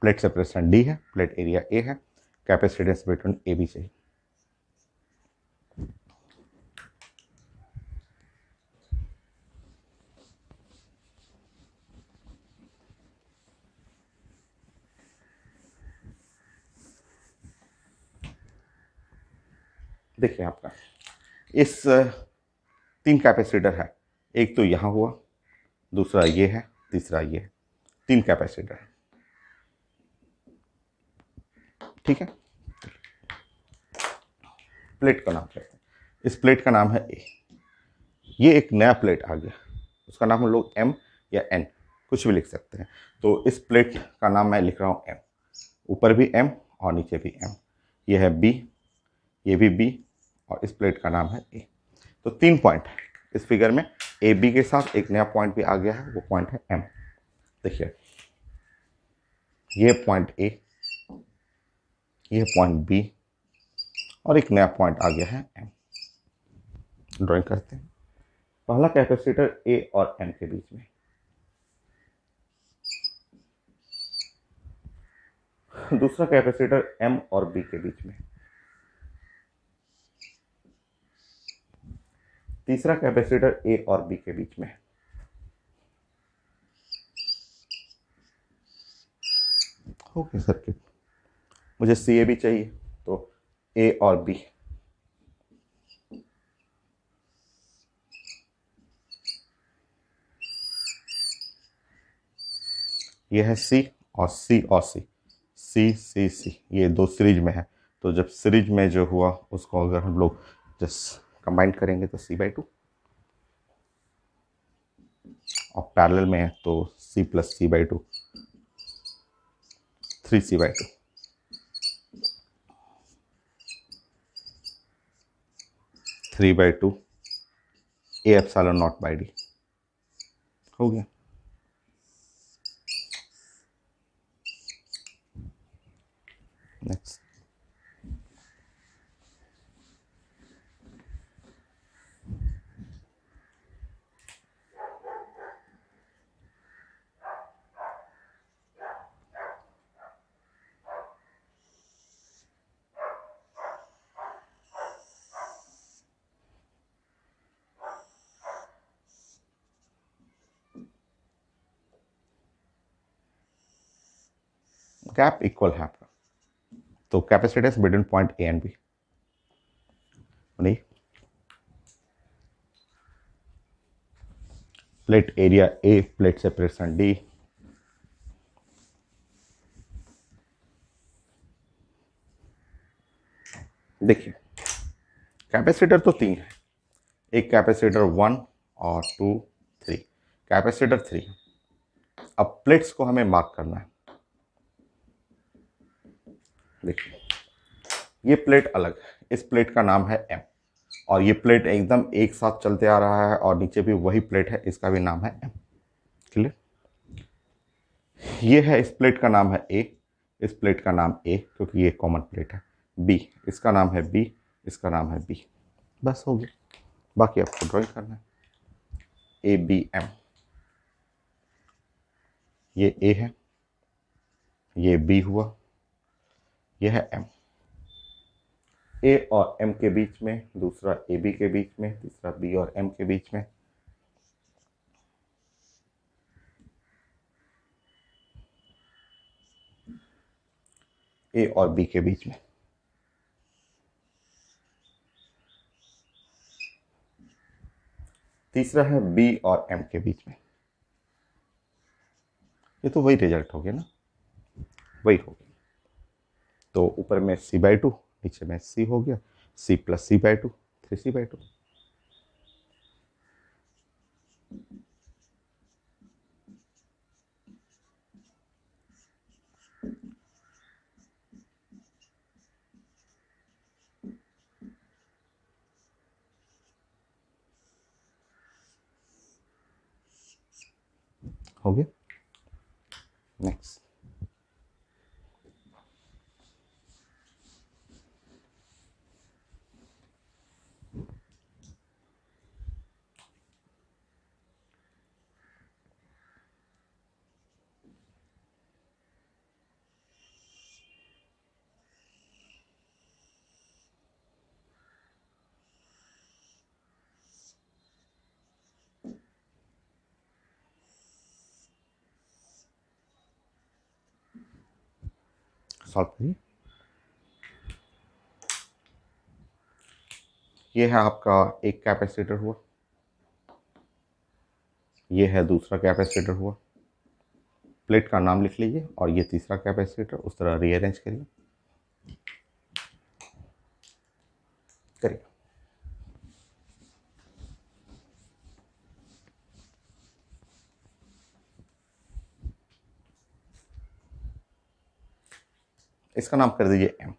प्लेट सेपरेशन डी है, प्लेट एरिया ए है, कैपेसिटेंस बिटवीन ए बी चाहिए। देखिए आपका इस 3 कैपेसिटर है, एक तो यहां हुआ, दूसरा ये है, तीसरा ये है, 3 कैपेसिटर है, ठीक है। प्लेट का नाम लेते हैं, इस प्लेट का नाम है ए। ये एक नया प्लेट आ गया, उसका नाम हम लोग एम या एन कुछ भी लिख सकते हैं। तो इस प्लेट का नाम मैं लिख रहा हूँ एम, ऊपर भी एम और नीचे भी एम। ये है बी, ये भी बी, और इस प्लेट का नाम है ए। तो 3 पॉइंट इस फिगर में, ए बी के साथ एक नया पॉइंट भी आ गया है, वो पॉइंट है एम। देखिए ये पॉइंट ए, ये पॉइंट बी, और एक नया पॉइंट आ गया है एम। ड्राइंग करते हैं। पहला कैपेसिटर ए और एम के बीच में, दूसरा कैपेसिटर एम और बी के बीच में, तीसरा कैपेसिटर ए और बी के बीच में, हो गया सर्किट। मुझे सी ए भी चाहिए, तो ए और बी, ये है सी और सी और सी, सी सी सी, ये दो सीरीज में है। तो जब सीरीज में जो हुआ उसको अगर हम लोग जस्ट कंबाइन करेंगे तो c/2, और पैरेलल में है तो c plus c/2, 3c/2, three by two A epsilon not by D. हो गया। नेक्स्ट, गैप इक्वल है आपका, तो capacitance between point A and B, नहीं plate area A, plate separation D, देखिए कैपेसिटर तो 3 है, एक कैपेसिटर 1 और 2 3, कैपेसिटर 3। अब प्लेट्स को हमें मार्क करना है। देखिए ये प्लेट अलग है, इस प्लेट का नाम है एम, और ये प्लेट एकदम एक साथ चलते आ रहा है, और नीचे भी वही प्लेट है, इसका भी नाम है एम। क्लियर? ये है, इस प्लेट का नाम है ए, इस प्लेट का नाम ए क्योंकि ये कॉमन प्लेट है। बी, इसका नाम है बी, इसका नाम है बी। बस हो गया, बाकी आपको ड्राइंग करना है। ए बी एम, ये ए है, ये बी हुआ, यह है एम। ए और एम के बीच में, दूसरा ए बी के बीच में, तीसरा बी और एम के बीच में, ए और बी के बीच में। तीसरा है बी और एम के बीच में। ये तो वही रिजल्ट हो गया ना, वही हो गया। तो ऊपर में c/2, नीचे में c हो गया, c प्लस c/2, 3c/2। हो गया। नेक्स्ट, सॉल्व करिए। ये है आपका एक कैपेसिटर हुआ, ये है दूसरा कैपेसिटर हुआ। प्लेट का नाम लिख लीजिए और ये तीसरा कैपेसिटर, उस तरह रीअरेंज करिए। करिए। इसका नाम कर दीजिए m,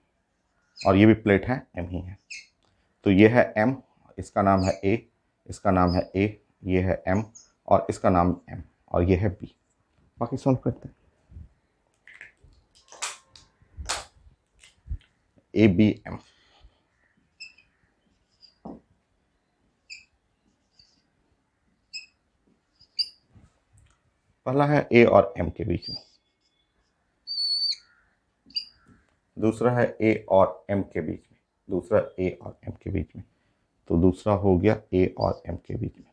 और ये भी प्लेट है m ही है। तो ये है m, इसका नाम है a, इसका नाम है a, ये है m और इसका नाम m, और ये है b। बाकी सॉल्व करते हैं। ए बी एम, पहला है ए और एम के बीच में, दूसरा है ए और एम के बीच में, दूसरा ए और एम के बीच में। तो दूसरा हो गया ए और एम के बीच में।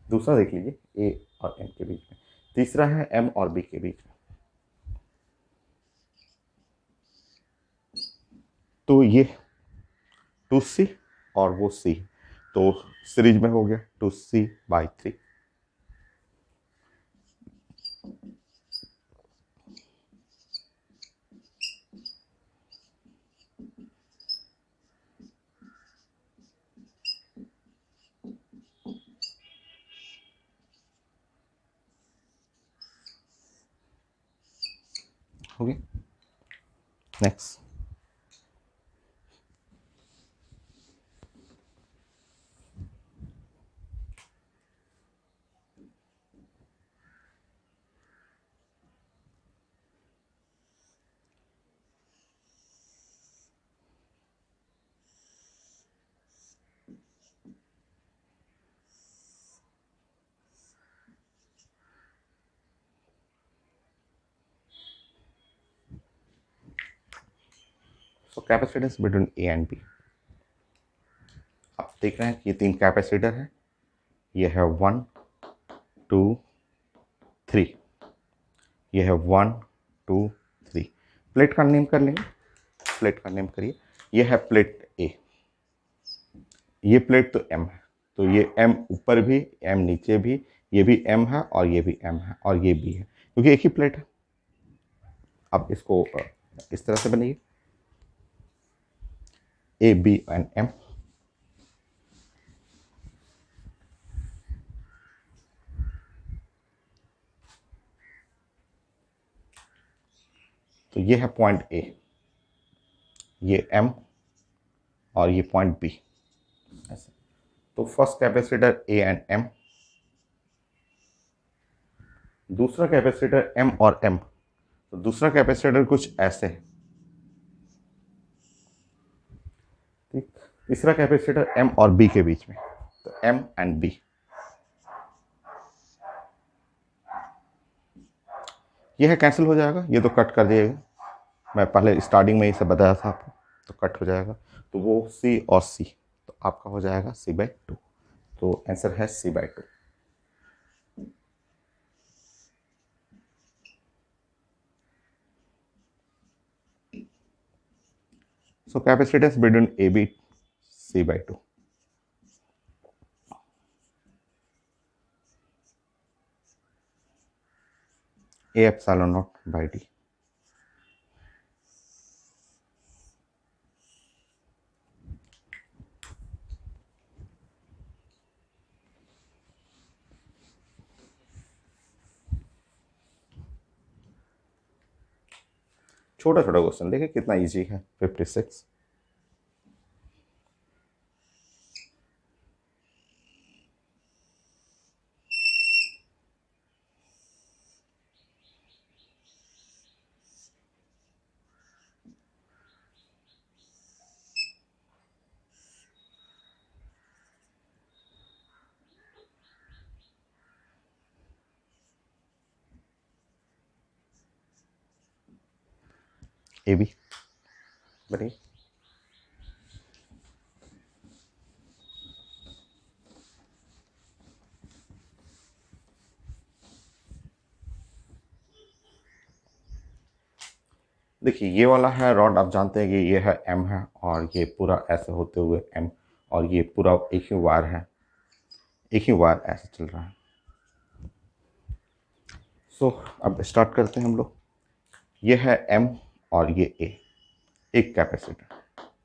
दूसरा देख लीजिए, ए और एम के बीच में। तीसरा है एम और बी के बीच में। तो ये 2c और वो c, तो सीरीज में हो गया 2c/3। हो गया। Next, so capacitance between A and B. आप देख रहे हैं कि ये तीन कैपेसिटर है, ये है 1 2 3, ये है 1 2 3। प्लेट का नेम कर लेंगे, प्लेट का नेम करिए। ये है प्लेट ए, ये प्लेट तो एम है, तो ये एम ऊपर भी, एम नीचे भी, ये भी एम है और ये भी एम है और ये भी है, क्योंकि एक ही प्लेट है। अब इसको इस तरह से बनाइए, ए बी एंड एम। तो ये है पॉइंट ए, ये एम और ये पॉइंट बी, ऐसे। तो first capacitor A and M, दूसरा कैपेसिटर एम और एम। तो दूसरा कैपेसिटर कुछ ऐसे है, ठीक। तीसरा कैपेसिटर एम और बी के बीच में, तो एम एंड बी। ये है कैंसिल हो जाएगा, ये तो कट कर दिएगा, मैं पहले स्टार्टिंग में ही सब बताया था आपको, तो कट हो जाएगा। तो वो सी और सी, तो आपका हो जाएगा c/2। तो आंसर है c/2। So capacitance between AB C by 2. A epsilon naught by D. छोटा छोटा क्वेश्चन देखिए कितना इजी है। 56। ए बी बताइए। देखिए ये वाला है रॉड, आप जानते हैं कि ये है एम है और ये पूरा ऐसे होते हुए एम, और ये पूरा एक ही वायर है, एक ही वायर ऐसे चल रहा है। सो अब स्टार्ट करते हैं हम लोग। ये है एम और ये ए, एक कैपेसिटर।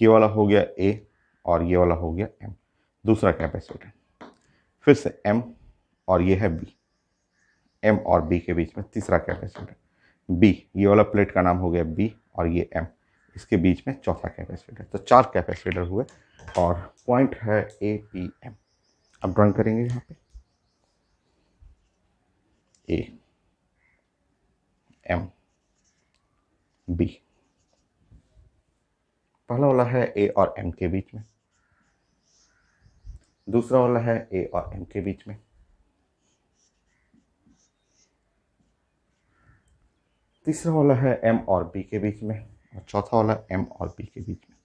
ये वाला हो गया ए और ये वाला हो गया एम, दूसरा कैपेसिटर। फिर से एम और ये है बी, एम और बी के बीच में तीसरा कैपेसिटर बी, ये वाला प्लेट का नाम हो गया बी और ये एम, इसके बीच में चौथा कैपेसिटर। तो 4 कैपेसिटर हुए और पॉइंट है ए पी एम। अब ड्राइंग करेंगे यहाँ पे ए एम बी। पहला वाला है ए और एम के बीच में, दूसरा वाला है ए और एम के बीच में, तीसरा वाला है एम और बी के बीच में, और चौथा वाला एम और बी के बीच में।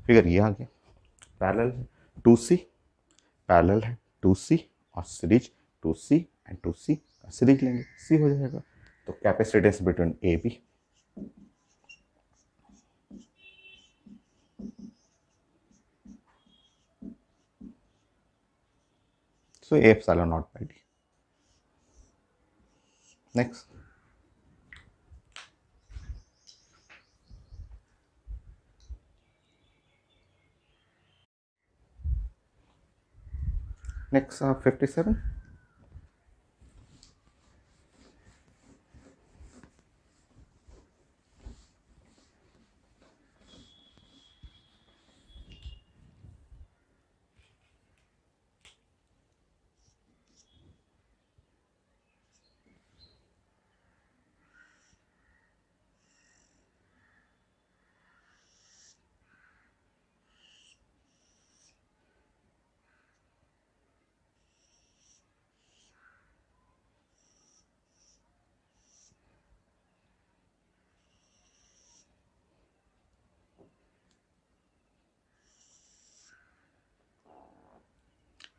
फिगर ये आ गया। पैरेलल है 2C, पैरेलल है 2C और सीरीज 2C एंड 2C का सीरीज लेंगे, C हो जाएगा। तो capacitance between A B so A epsilon naught by D. Next. Next 57.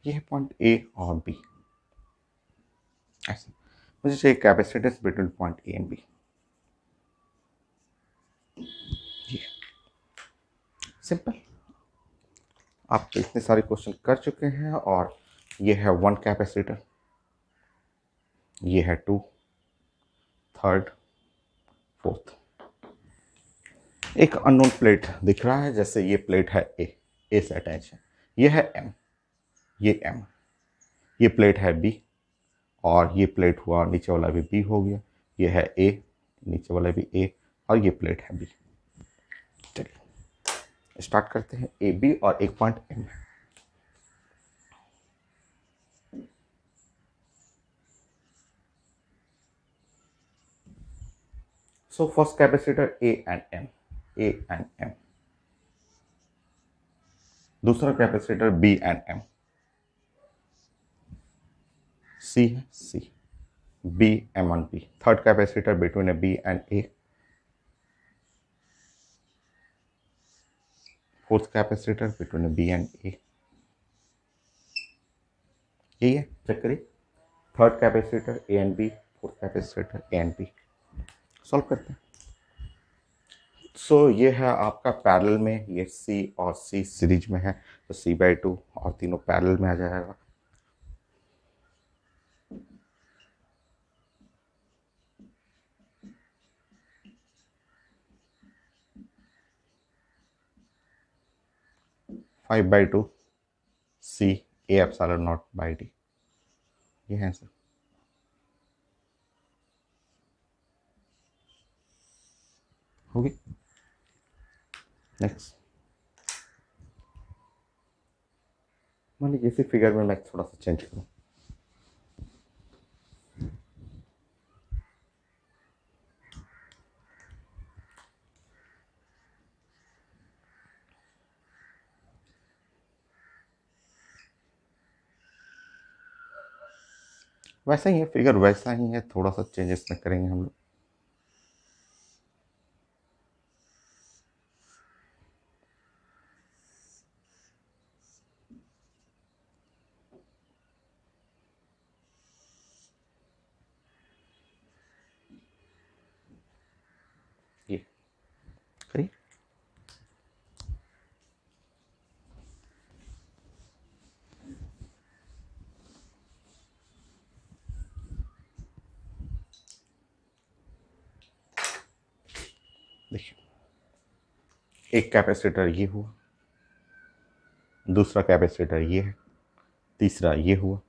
ये है पॉइंट ए और बी, ऐसे मुझे चाहिए capacitance between point A and B. ये सिंपल, आप इतने सारे क्वेश्चन कर चुके हैं। और ये है 1 कैपेसिटर, ये है 2, थर्ड, फोर्थ। एक अननोन प्लेट दिख रहा है, जैसे ये प्लेट है ए से अटैच है, ये है एम, ये एम, ये प्लेट है बी और ये प्लेट हुआ नीचे वाला भी बी हो गया, ये है ए, नीचे वाला भी ए और ये प्लेट है बी। चलिए स्टार्ट करते हैं। ए बी और एक पॉइंट एम है। So first capacitor A and M, A and M. दूसरा capacitor B and M, C है C, B M and B. Third capacitor between A B and A. Fourth capacitor between A B and A. यही है, check करिए। Third capacitor A and B, fourth capacitor A and B. Solve करते हैं। सो ये है आपका parallel में, ये C और C सीरीज में है, तो C/2 और तीनों पैरेलल में आ जाएगा। Five by two C A/0/D, ये है सर। होगी। नेक्स्ट, मान लीजिए इसी फिगर में मैं थोड़ा सा चेंज करूँ। वैसा ही है फिगर, वैसा ही है, थोड़ा सा चेंजेस में करेंगे हम लोग। ये करिए। देखिए, एक कैपेसिटर ये हुआ, दूसरा कैपेसिटर ये है, तीसरा ये हुआ,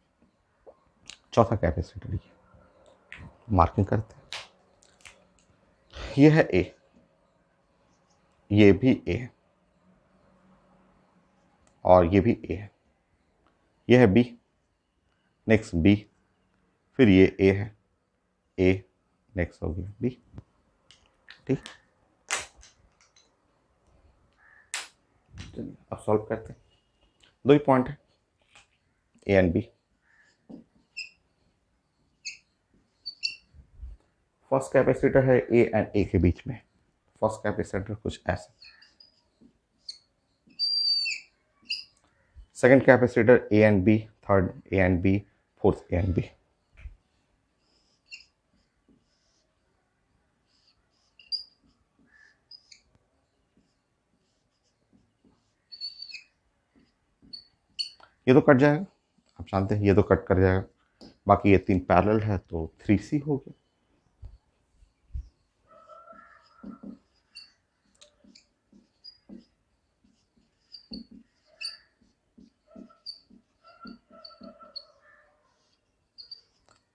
चौथा कैपेसिटर ये। मार्किंग करते हैं। ये है ए, ये भी ए है, और ये भी ए है। ये है बी, नेक्स्ट बी, फिर ये ए है, ए, नेक्स्ट हो गया बी। ठीक, चलिए अब सॉल्व करते हैं। दो ही पॉइंट है, A and B. First capacitor है ए एंड ए के बीच में। फर्स्ट कैपेसिटर कुछ ऐसा, second capacitor A and B, third A and B, fourth A and B. ये तो कट जाएगा, आप जानते हैं ये तो कट कर जाएगा। बाकी ये तीन पैरेलल है तो 3C हो गया।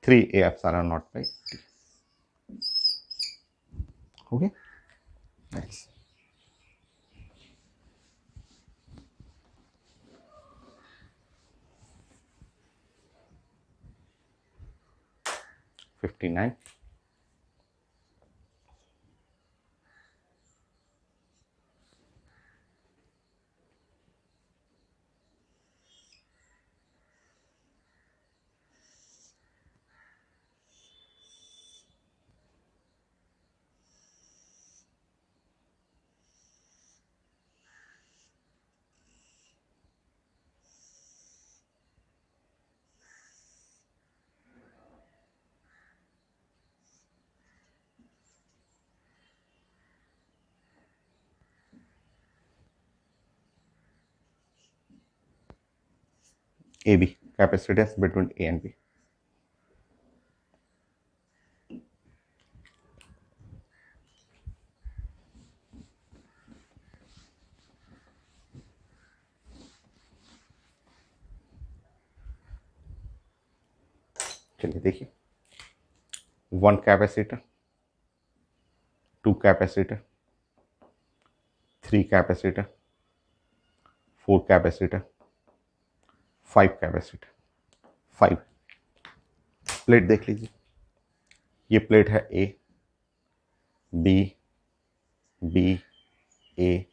थ्री A/0/D हो गया। Next, fifty nine. AB, capacitance between A and B। चलिए देखिए, one capacitor, two capacitor, three capacitor, four capacitor, five capacitor. Five plate देख लीजिए, ये प्लेट है A, B, B, A,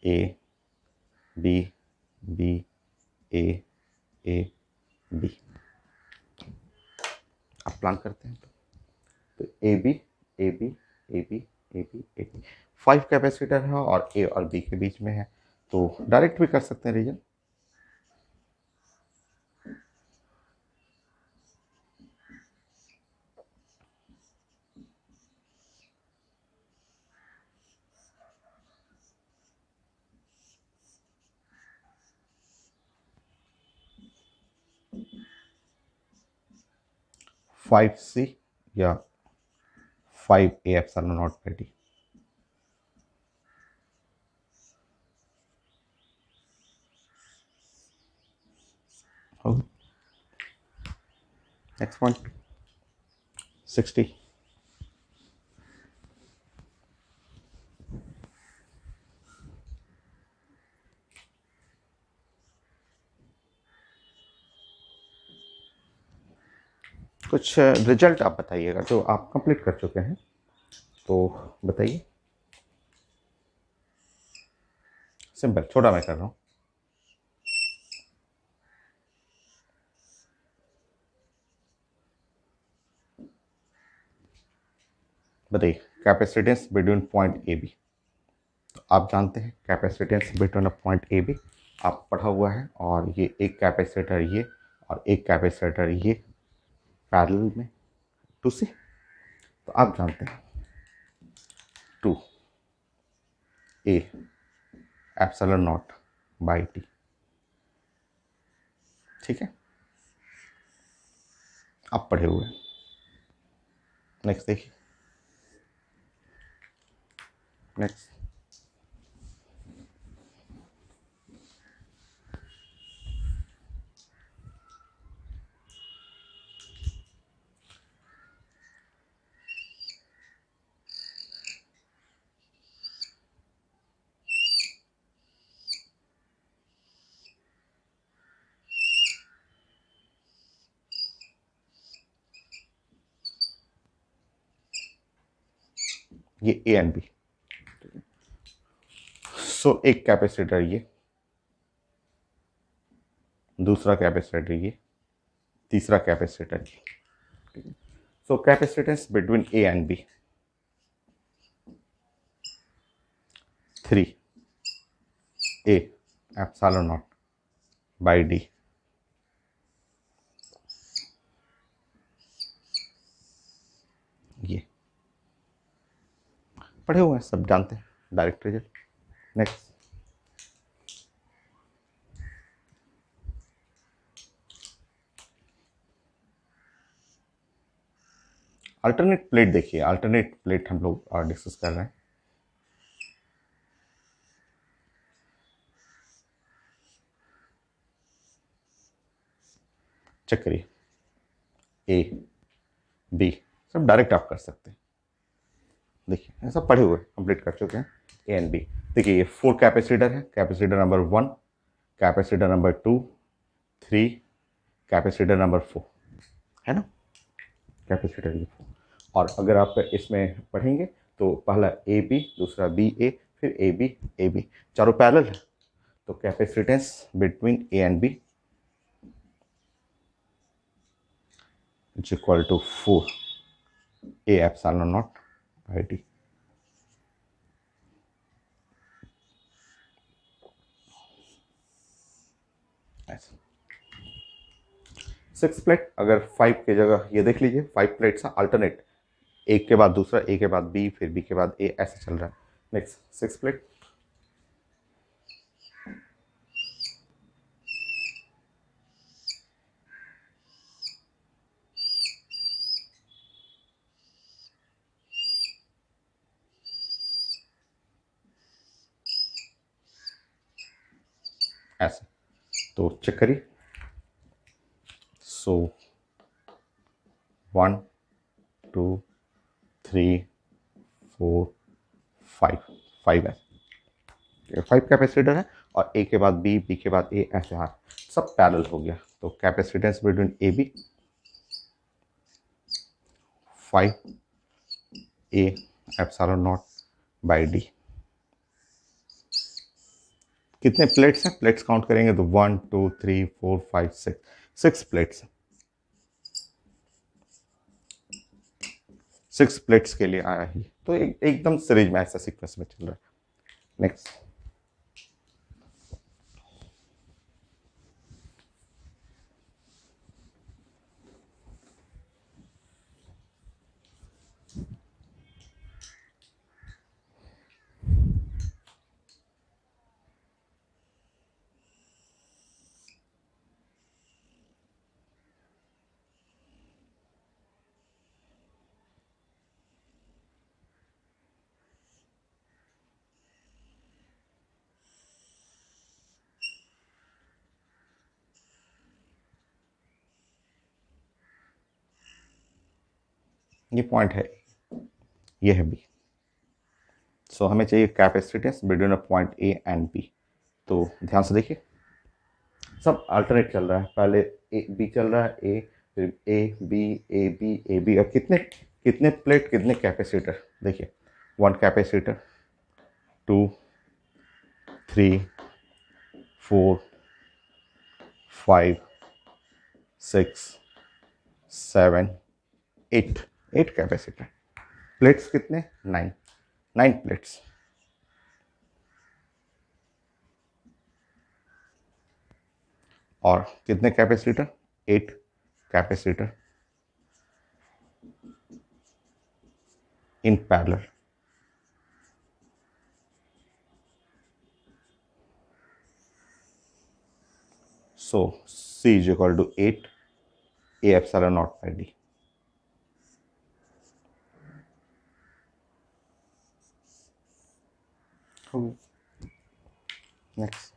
A, B, B, A, A, B. अब plan करते हैं तो A B, A B, A B, A B, A B. Five capacitor है और ए और बी के बीच में है, तो डायरेक्ट भी कर सकते हैं रीजन। 5C या 5A epsilon not by D. Next point 60। कुछ रिजल्ट आप बताइएगा जो आप कंप्लीट कर चुके हैं, तो बताइए। सिंपल, छोटा मैं कर रहा हूँ। बताइए capacitance between point A B. तो आप जानते हैं capacitance between a point A B आप पढ़ा हुआ है, और ये एक कैपेसिटर ये और एक कैपेसिटर ये पैरेलल में टू सी। तो आप जानते हैं two A epsilon not by T. ठीक है, आप पढ़े हुए हैं। नेक्स्ट देखिए, नेक्स्ट ये ए एंड बी। सो एक कैपेसिटर ये, दूसरा कैपेसिटर ये, तीसरा कैपेसिटर ये। So capacitance between A and B 3 A epsilon not by D. ये पढ़े हुए हैं, सब जानते हैं direct result. Next alternate plate देखिए, अल्टरनेट प्लेट हम लोग डिस्कस कर रहे हैं। चेक करिए, ए बी सब डायरेक्ट आप कर सकते हैं। देखिए ऐसा पढ़े हुए कंप्लीट कर चुके हैं ए एंड बी। देखिए ये 4 कैपेसिटर है, capacitor number 1, capacitor number 2, 3, capacitor number 4, है ना, कैपेसिटर ये 4। और अगर आप इसमें पढ़ेंगे तो पहला ए बी, दूसरा बी ए, फिर ए बी, चारों पैरेलल है। तो capacitance between A and B is equal to 4 A epsilon not by D. ऐसा 6 प्लेट, अगर 5 की जगह ये देख लीजिए 5 प्लेट्स अल्टरनेट, एक के बाद दूसरा, ए के बाद बी, फिर बी के बाद ए, ऐसे चल रहा है। नेक्स्ट 6 प्लेट, ऐसे। तो चेक करिए, सो 1 2 3 4 5, 5 है, 5 कैपेसिटर है, और ए के बाद बी, बी के बाद ए, ऐसे हाँ सब पैरेलल हो गया। तो capacitance between A B 5 A epsilon not by D. कितने प्लेट्स हैं, प्लेट्स काउंट करेंगे तो 1 2 3 4 5 6, 6 प्लेट्स। 6 प्लेट्स के लिए आया ही, तो एकदम सीरीज में ऐसा सीक्वेंस में चल रहा है। नेक्स्ट ये पॉइंट है, ये है बी। सो हमें चाहिए capacitance between a point A and B. तो ध्यान से देखिए, सब अल्टरनेट चल रहा है, पहले ए बी चल रहा है, ए फिर A B A B A B. अब कितने कितने प्लेट कितने कैपेसिटर, देखिए 1 कैपेसिटर, 2 3 4 5 6 7 8, 8 कैपेसिटर। प्लेट्स कितने, 9, 9 प्लेट्स। और कितने capacitor, 8 capacitor in parallel. So C is equal to 8 A epsilon naught by D. Next.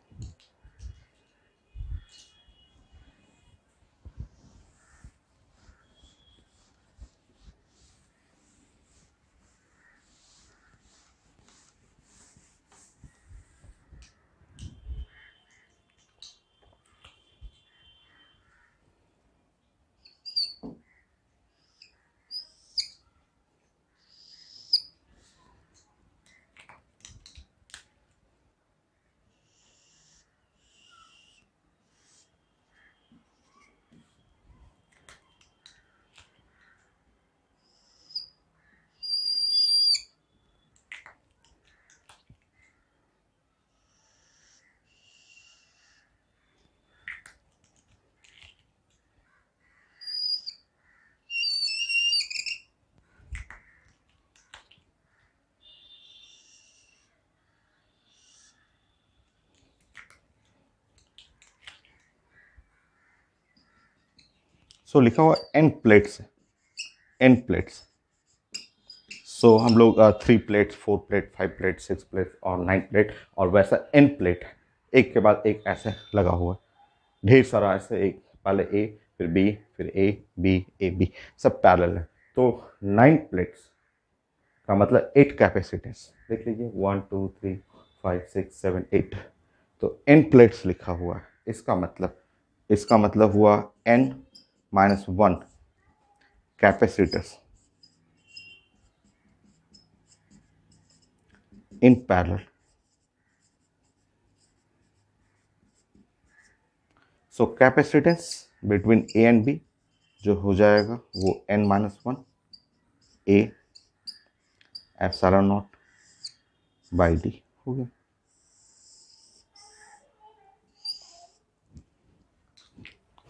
सो लिखा हुआ n प्लेट्स, n प्लेट्स। सो हम लोग 3 प्लेट्स, 4 प्लेट, 5 प्लेट, 6 प्लेट और 9 प्लेट, और वैसा n प्लेट एक के बाद एक ऐसे लगा हुआ है, ढेर सारा ऐसे, एक पहले ए फिर बी फिर ए बी ए बी, सब पैरेलल है। तो 9 प्लेट्स का मतलब 8 कैपेसिटेंस, देख लीजिए 1 2 3 5 6 7 8। तो n प्लेट्स लिखा हुआ है, इसका मतलब हुआ n minus 1 capacitors in parallel. So capacitance between A and B जो हो जाएगा वो n minus 1 A epsilon not by D हो गया।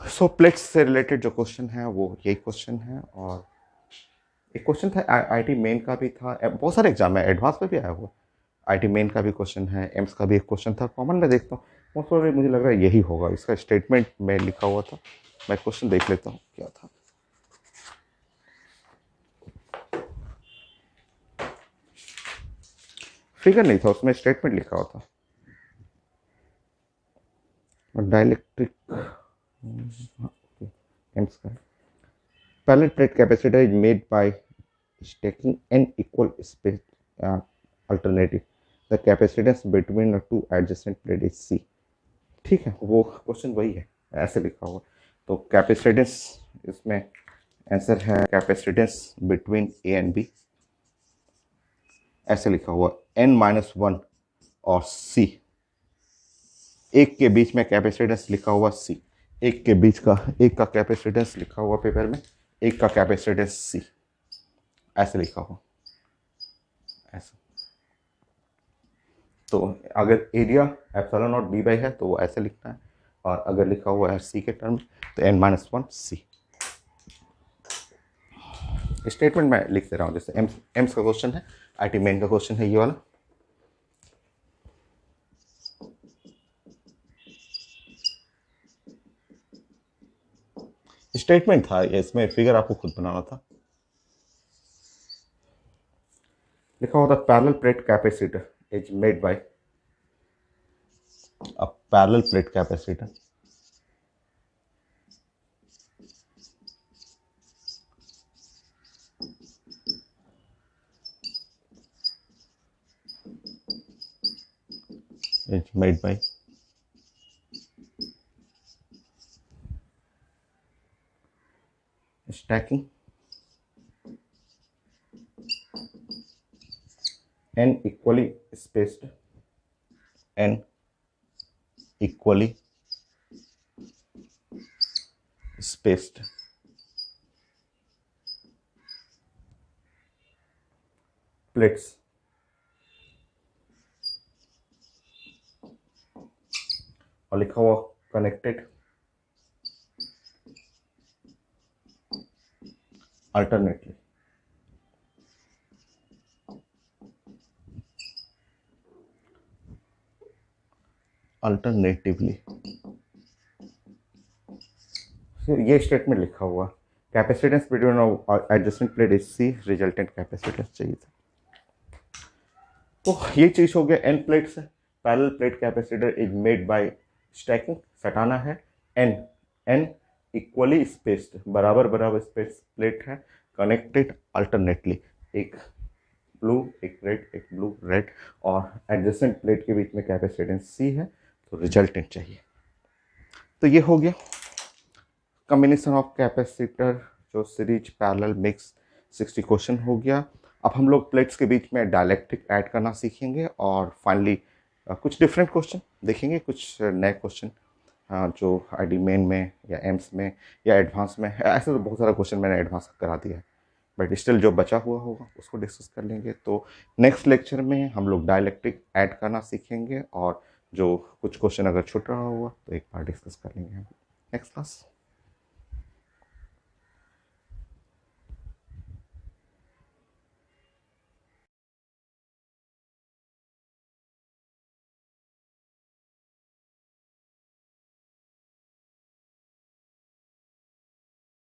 सो प्लेट्स से रिलेटेड जो क्वेश्चन है वो यही क्वेश्चन है। और एक क्वेश्चन था आईआईटी मेन का भी था, बहुत सारे एग्जाम है, एडवांस में भी आया हुआ। आईआईटी मेन का भी क्वेश्चन है, एम्स का भी एक क्वेश्चन था, कॉमन में देखता हूँ मोस्ट ऑफ मुझे लग रहा है यही होगा, इसका स्टेटमेंट में लिखा हुआ था। मैं क्वेश्चन देख लेता हूँ क्या था। फिगर नहीं था उसमें, स्टेटमेंट लिखा हुआ था। डाइलेक्ट्रिक एम्स का parallel plate capacitor is made by stacking n equal space alternative. The capacitance between the two adjacent plate is C. ठीक है, वो क्वेश्चन वही है, ऐसे लिखा हुआ। तो कैपेसिटेंस इसमें आंसर है capacitance between A and B, ऐसे लिखा हुआ n माइनस 1 और C, एक के बीच में कैपेसिटेंस लिखा हुआ C, एक के बीच का, एक का कैपेसिटेंस लिखा हुआ पेपर में, एक का कैपेसिटेंस C, ऐसे लिखा हुआ ऐसा। तो अगर area epsilon not be by है तो वो ऐसे लिखना है, और अगर लिखा हुआ है सी के टर्म तो n माइनस 1 सी। स्टेटमेंट मैं लिख दे रहा हूँ, जैसे एम्स का क्वेश्चन है, आईटी मेन का क्वेश्चन है ये वाला। स्टेटमेंट था, इसमें फिगर आपको खुद बनाना था। लिखा हुआ था parallel plate capacitor is made bye a parallel plate capacitor is made by stacking n equally spaced plates और लिखा हुआ कनेक्टेड अल्टरनेटली। फिर ये स्टेटमेंट लिखा हुआ capacitance between adjacent plate is C, resultant capacitance चाहिए था। तो ये चीज हो गया एन प्लेट्स है। Parallel plate capacitor is made by stacking, सटाना है। एन इक्वली स्पेस्ड, बराबर बराबर स्पेस प्लेट है, कनेक्टेड अल्टरनेटली, एक ब्लू एक रेड, एक ब्लू रेड, और एडजेसेंट प्लेट के बीच में कैपेसिटेंस सी है, तो रिजल्टेंट चाहिए। तो ये हो गया कॉम्बिनेशन ऑफ कैपेसिटर जो सीरीज पैरेलल मिक्स 60 क्वेश्चन हो गया। अब हम लोग प्लेट्स के बीच में डायलैक्ट्रिक ऐड करना सीखेंगे और फाइनली कुछ डिफरेंट क्वेश्चन देखेंगे, कुछ नए क्वेश्चन जो आईडी मेन में या एम्स में या एडवांस में, ऐसे तो बहुत सारा क्वेश्चन मैंने एडवांस करा दिया है, बट स्टिल जो बचा हुआ होगा उसको डिस्कस कर लेंगे। तो नेक्स्ट लेक्चर में हम लोग डायलैक्ट्रिक ऐड करना सीखेंगे और जो कुछ क्वेश्चन अगर छूट रहा होगा तो एक बार डिस्कस कर लेंगे नेक्स्ट क्लास।